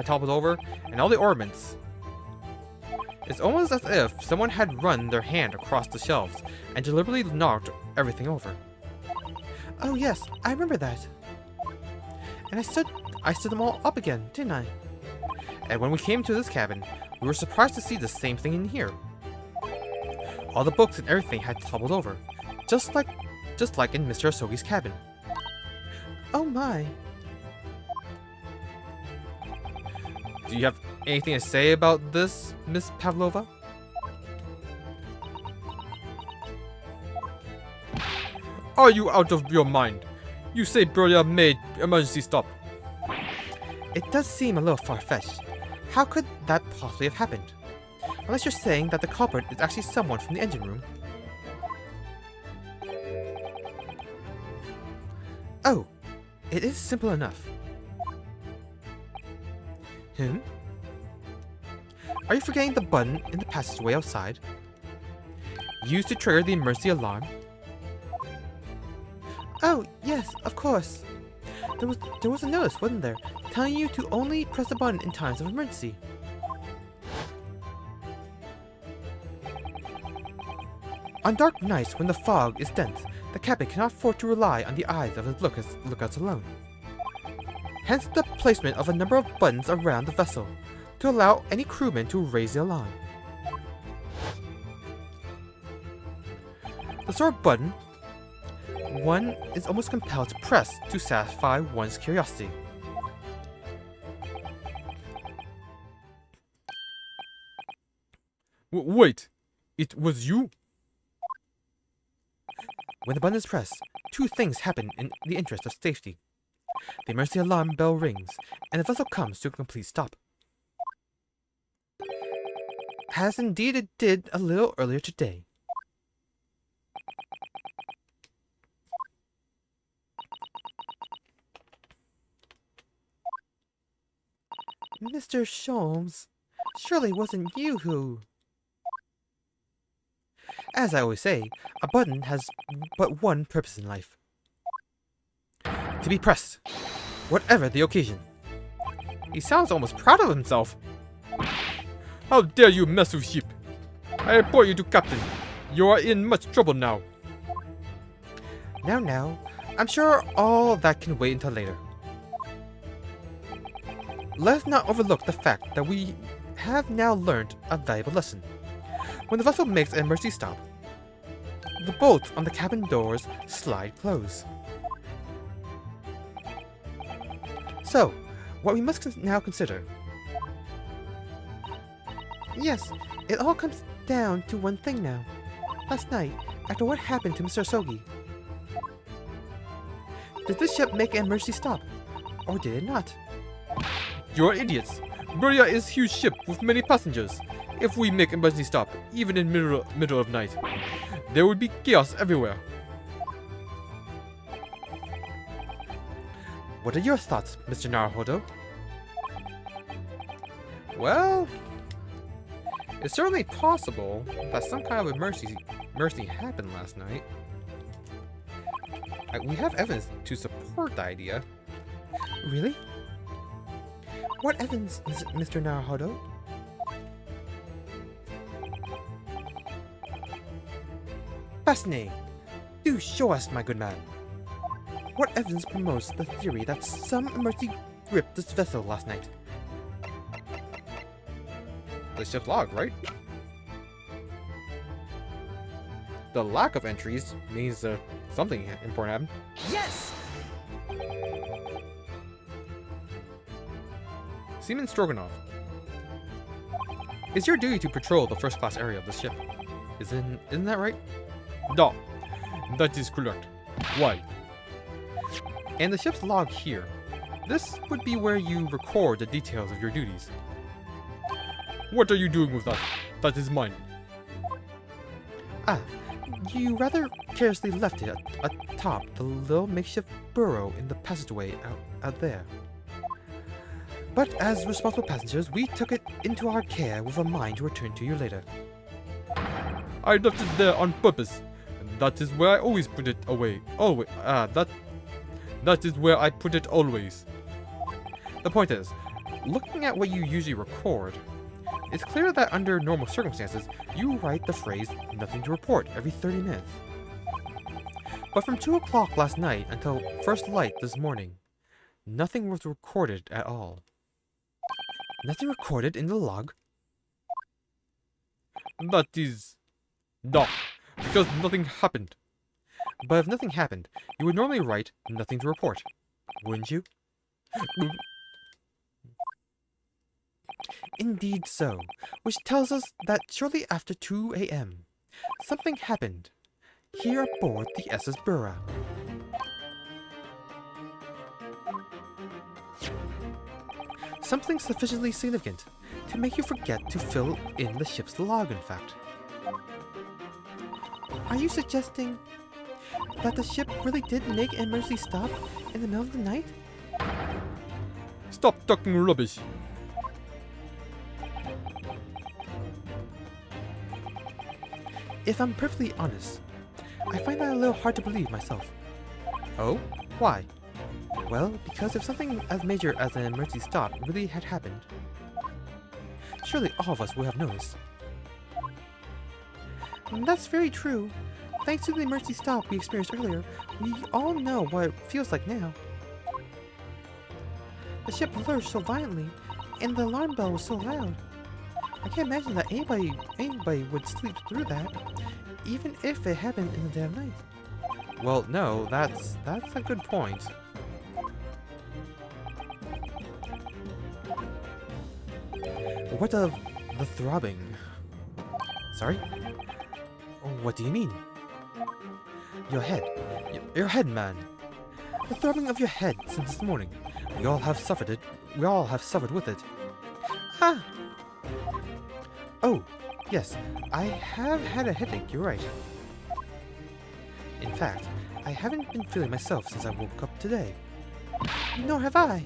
toppled over, and all the ornaments. It's almost as if someone had run their hand across the shelves and deliberately knocked everything over. oh yes, I remember that. And I stood them all up again, didn't I? And when we came to this cabin, we were surprised to see the same thing in here. All the books and everything had toppled over, just like in Mr. Asogi's cabin. Oh my. Do you have anything to say about this, Miss Pavlova? Are you out of your mind? You say Broya made emergency stop. It does seem a little far-fetched. How could that possibly have happened? Unless you're saying that the culprit is actually someone from the engine room. Oh, it is simple enough. Are you forgetting the button in the passageway outside? Used to trigger the emergency alarm? Oh, yes, of course. There was a notice, wasn't there, telling you to only press the button in times of emergency. On dark nights when the fog is dense, the captain cannot afford to rely on the eyes of his lookouts alone. Hence the placement of a number of buttons around the vessel, to allow any crewman to raise the alarm. The sort of button one is almost compelled to press to satisfy one's curiosity. Wait, it was you? When the button is pressed, two things happen in the interest of safety. The emergency alarm bell rings, and the vessel comes to a complete stop. As indeed it did a little earlier today. Mr. Sholmes, surely it wasn't you who... As I always say, a button has but one purpose in life. To be pressed, whatever the occasion. He sounds almost proud of himself. How dare you mess with sheep? I report you to Captain. You are in much trouble now. Now, I'm sure all that can wait until later. Let us not overlook the fact that we have now learned a valuable lesson. When the vessel makes an emergency stop, the bolts on the cabin doors slide close. So, what we must now consider. Yes, it all comes down to one thing now. Last night, after what happened to Mr. Sogi, did this ship make an emergency stop, or did it not? You're idiots. Buria is a huge ship with many passengers. If we make emergency stop, even in middle of night, there would be chaos everywhere. What are your thoughts, Mr. Naruhodo? Well, it's certainly possible that some kind of emergency happened last night. We have evidence to support the idea. Really? What evidence, Mr. Naruhodo? Fascinating. Do show us, my good man. What evidence promotes the theory that some emergency gripped this vessel last night? The ship's log, right? The lack of entries means something important happened. Yes! Seaman Stroganoff. It's your duty to patrol the first class area of the ship. Isn't that right? No, that is correct. Why? And the ship's log here. This would be where you record the details of your duties. What are you doing with that? That is mine. Ah, you rather carelessly left it atop the little makeshift burrow in the passageway out there. But as responsible passengers, we took it into our care with a mind to return to you later. I left it there on purpose. That is where I always put it away. Always. That is where I put it always. The point is, looking at what you usually record, it's clear that under normal circumstances, you write the phrase, "nothing to report," every 30 minutes. But from 2 o'clock last night until first light this morning, nothing was recorded at all. Nothing recorded in the log? That is... No, because nothing happened. But if nothing happened, you would normally write, "nothing to report," wouldn't you? Indeed so, which tells us that shortly after 2 a.m., something happened here aboard the SS Bura. Something sufficiently significant to make you forget to fill in the ship's log, in fact. Are you suggesting that the ship really did make an emergency stop in the middle of the night? Stop talking rubbish. If I'm perfectly honest, I find that a little hard to believe myself. Oh? Why? Well, because if something as major as an emergency stop really had happened, surely all of us would have noticed. That's very true. Thanks to the emergency stop we experienced earlier, we all know what it feels like now. The ship lurched so violently, and the alarm bell was so loud. I can't imagine that anybody would sleep through that, even if it happened in the dead of night. Well, no, that's a good point. What of the throbbing? Sorry? What do you mean? Your head. Your head, man. The throbbing of your head since this morning. We all have suffered it. We all have suffered with it. Ah! Oh, yes. I have had a headache, you're right. In fact, I haven't been feeling myself since I woke up today. Nor have I.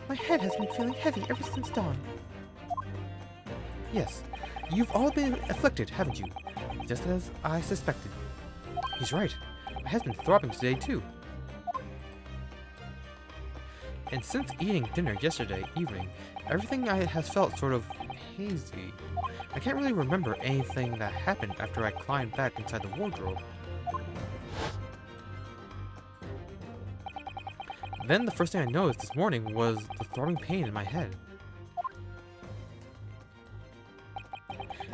My head has been feeling heavy ever since dawn. Yes, you've all been afflicted, haven't you? Just as I suspected. He's right. My head's been throbbing today, too. And since eating dinner yesterday evening, everything has felt sort of hazy. I can't really remember anything that happened after I climbed back inside the wardrobe. Then the first thing I noticed this morning was the throbbing pain in my head.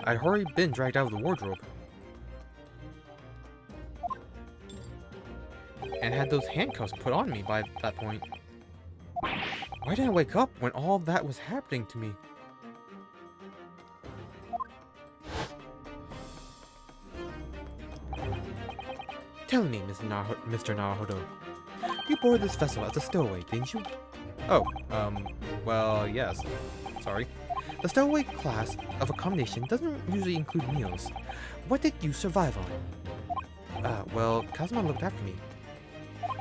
I'd already been dragged out of the wardrobe. And had those handcuffs put on me by that point. Why didn't I wake up when all that was happening to me? Tell me, Mr. Naruhodo, you boarded this vessel as a stowaway, didn't you? Oh, well, yes. Sorry. The stowaway class of accommodation doesn't usually include meals. What did you survive on? Well, Kazuma looked after me.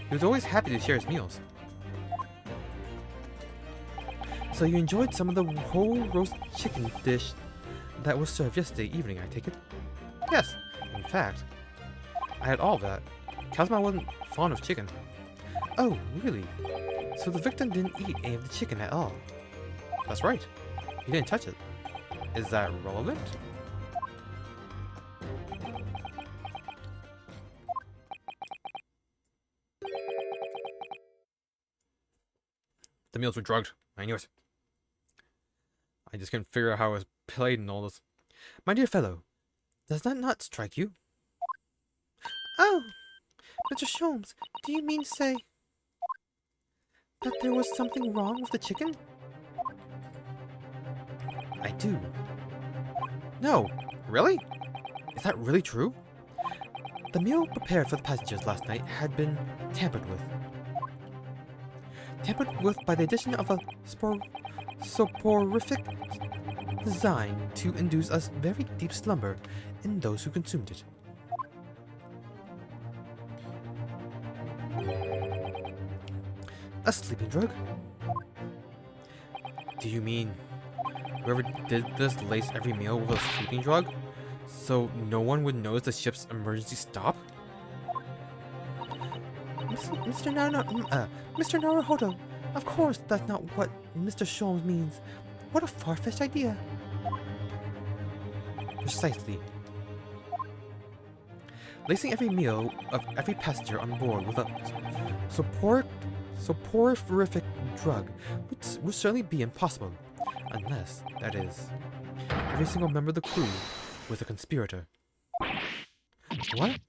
He was always happy to share his meals. So you enjoyed some of the whole roast chicken dish that was served yesterday evening, I take it? Yes, in fact, I had all of that. Kazuma wasn't fond of chicken. Oh, really? So the victim didn't eat any of the chicken at all? That's right. He didn't touch it. Is that relevant? The meals were drugged. I knew it. I just couldn't figure out how I was played in all this. My dear fellow, does that not strike you? Oh! Mr. Sholmes, do you mean to say that there was something wrong with the chicken? I do. No, really? Is that really true? The meal prepared for the passengers last night had been tampered with. Tampered with by the addition of a soporific designed to induce a very deep slumber in those who consumed it. A sleeping drug? Do you mean whoever did this laced every meal with a sleeping drug so no one would notice the ship's emergency stop? Mr. Naruhodo, of course that's not what Mr. Sholmes means. What a far-fetched idea. Precisely. Lacing every meal of every passenger on board with a soporific drug would certainly be impossible, unless, that is, every single member of the crew was a conspirator. What?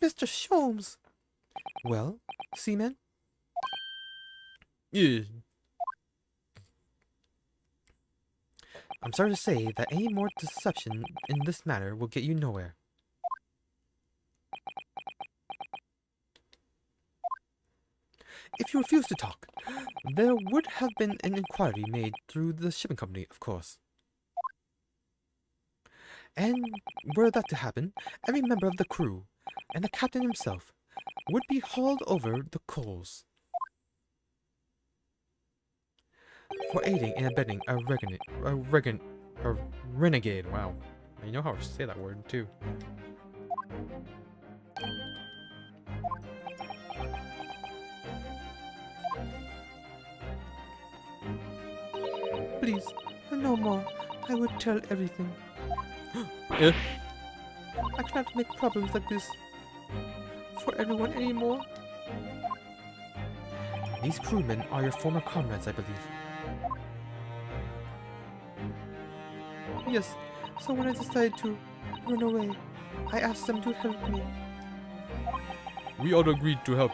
Mr. Sholmes! Well, seaman? Yeah. I'm sorry to say that any more deception in this matter will get you nowhere. If you refuse to talk, there would have been an inquiry made through the shipping company, of course. And were that to happen, every member of the crew, and the captain himself, would be hauled over the coals for aiding and abetting a renegade. Wow, I know how to say that word too. Please, no more. I would tell everything. Yeah. I cannot make problems like this for everyone anymore. These crewmen are your former comrades, I believe. Yes, so when I decided to run away, I asked them to help me. We all agreed to help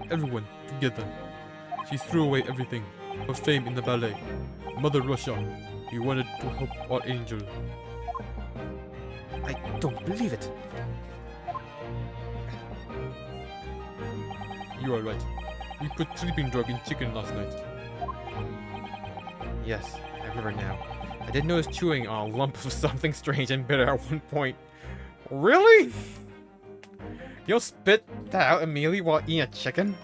everyone together. She threw away everything. Her fame in the ballet. Mother Russia. You wanted to help our angel. I don't believe it. You are right. We put sleeping drug in chicken last night. Yes, I remember now. I did notice chewing on a lump of something strange and bitter at one point. Really? You'll spit that out immediately while eating a chicken?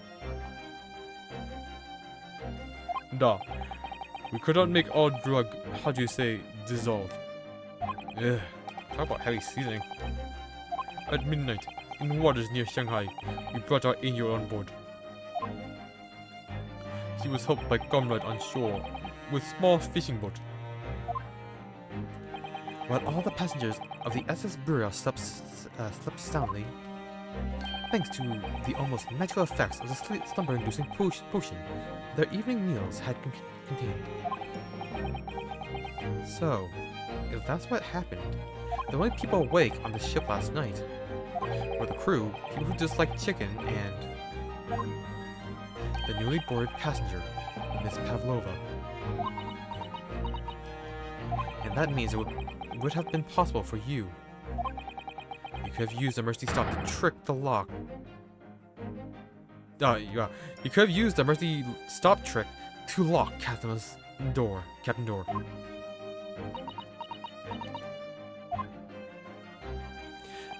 Da. We could not make our drug, how do you say, dissolve. Ugh. Talk about heavy seasoning. At midnight, in waters near Shanghai, we brought our angel on board. He was helped by comrade on shore with small fishing boat. While all the passengers of the SS Burial slept soundly, thanks to the almost magical effects of the slumber-inducing potion their evening meals had contained. So, if that's what happened, the only people awake on the ship last night were the crew, people who just like chicken, and the newly boarded passenger, Miss Pavlova. And that means it would have been possible for you. You could have used the emergency stop to trick the lock. Yeah. You could have used the emergency stop trick to lock Captain Door.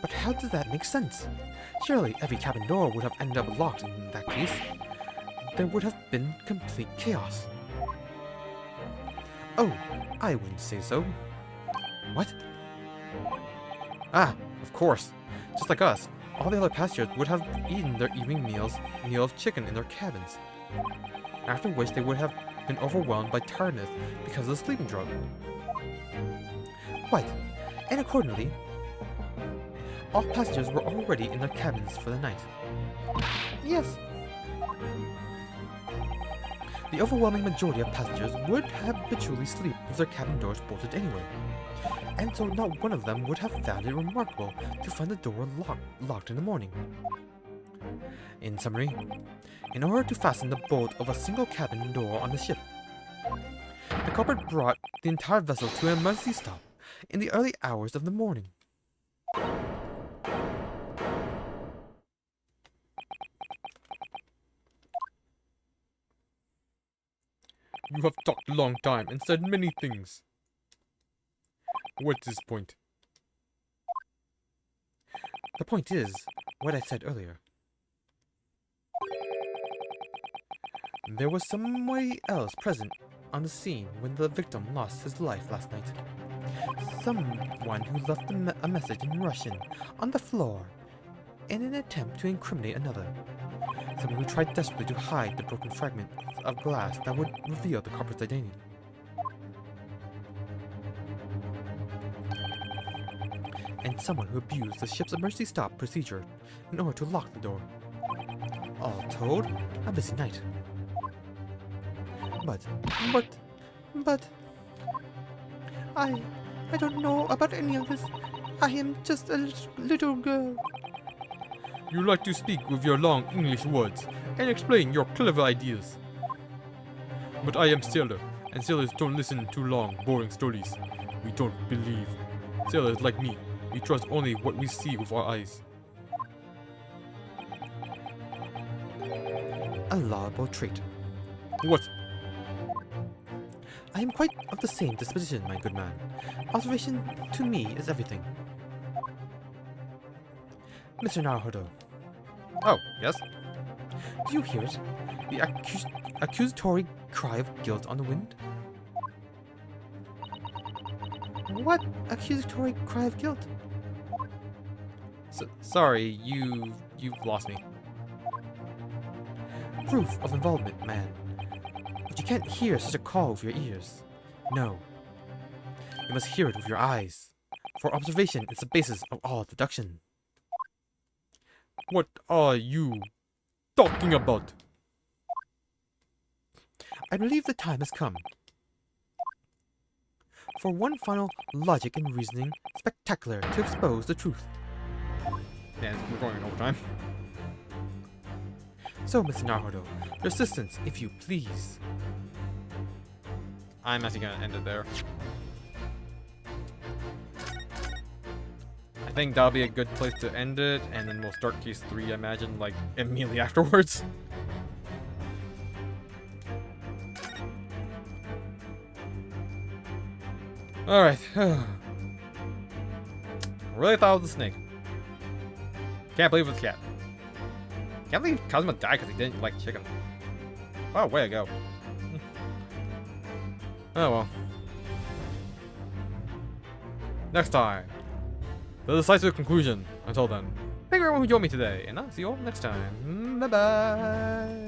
But how does that make sense? Surely every cabin door would have ended up locked in that case. There would have been complete chaos. Oh, I wouldn't say so. What? Ah, of course. Just like us, all the other passengers would have eaten their evening meal of chicken in their cabins. After which they would have been overwhelmed by tiredness because of the sleeping drug. Quite. And accordingly, all passengers were already in their cabins for the night. Yes. The overwhelming majority of passengers would habitually sleep with their cabin doors bolted anyway, and so not one of them would have found it remarkable to find the door locked in the morning. In summary, in order to fasten the bolt of a single cabin door on the ship, the culprit brought the entire vessel to an emergency stop in the early hours of the morning. You have talked a long time and said many things. What's his point? The point is, what I said earlier. There was somebody else present on the scene when the victim lost his life last night. Someone who left a message in Russian on the floor in an attempt to incriminate another. Someone who tried desperately to hide the broken fragment of glass that would reveal the culprit's identity. And someone who abused the ship's emergency stop procedure in order to lock the door. All told, a busy night. But I don't know about any of this. I am just a little girl. You like to speak with your long English words and explain your clever ideas. But I am sailor, and sailors don't listen to long, boring stories. We don't believe. Sailors like me, we trust only what we see with our eyes. a laudable trait. What? I am quite of the same disposition, my good man. Observation to me is everything. Mr. Naruhodo. Oh, yes? Do you hear it? The accusatory cry of guilt on the wind? What accusatory cry of guilt? Sorry, you've lost me. Proof of involvement, man. But you can't hear such a call with your ears. No. You must hear it with your eyes. For observation is the basis of all deduction. What are you talking about? I believe the time has come for one final logic and reasoning spectacular to expose the truth. Man, we're going in overtime. So, Mr. Naruhodo, your assistance, if you please. I'm actually gonna end it there. I think that'll be a good place to end it, and then we'll start case 3, I imagine, like, immediately afterwards. Alright. Really thought it was a snake. Can't believe it's a cat. Can't believe Kazuma died because he didn't like chicken. Oh, way to go. Oh well. Next time. The decisive conclusion. Until then, thank you everyone who joined me today, and I'll see you all next time. Bye bye.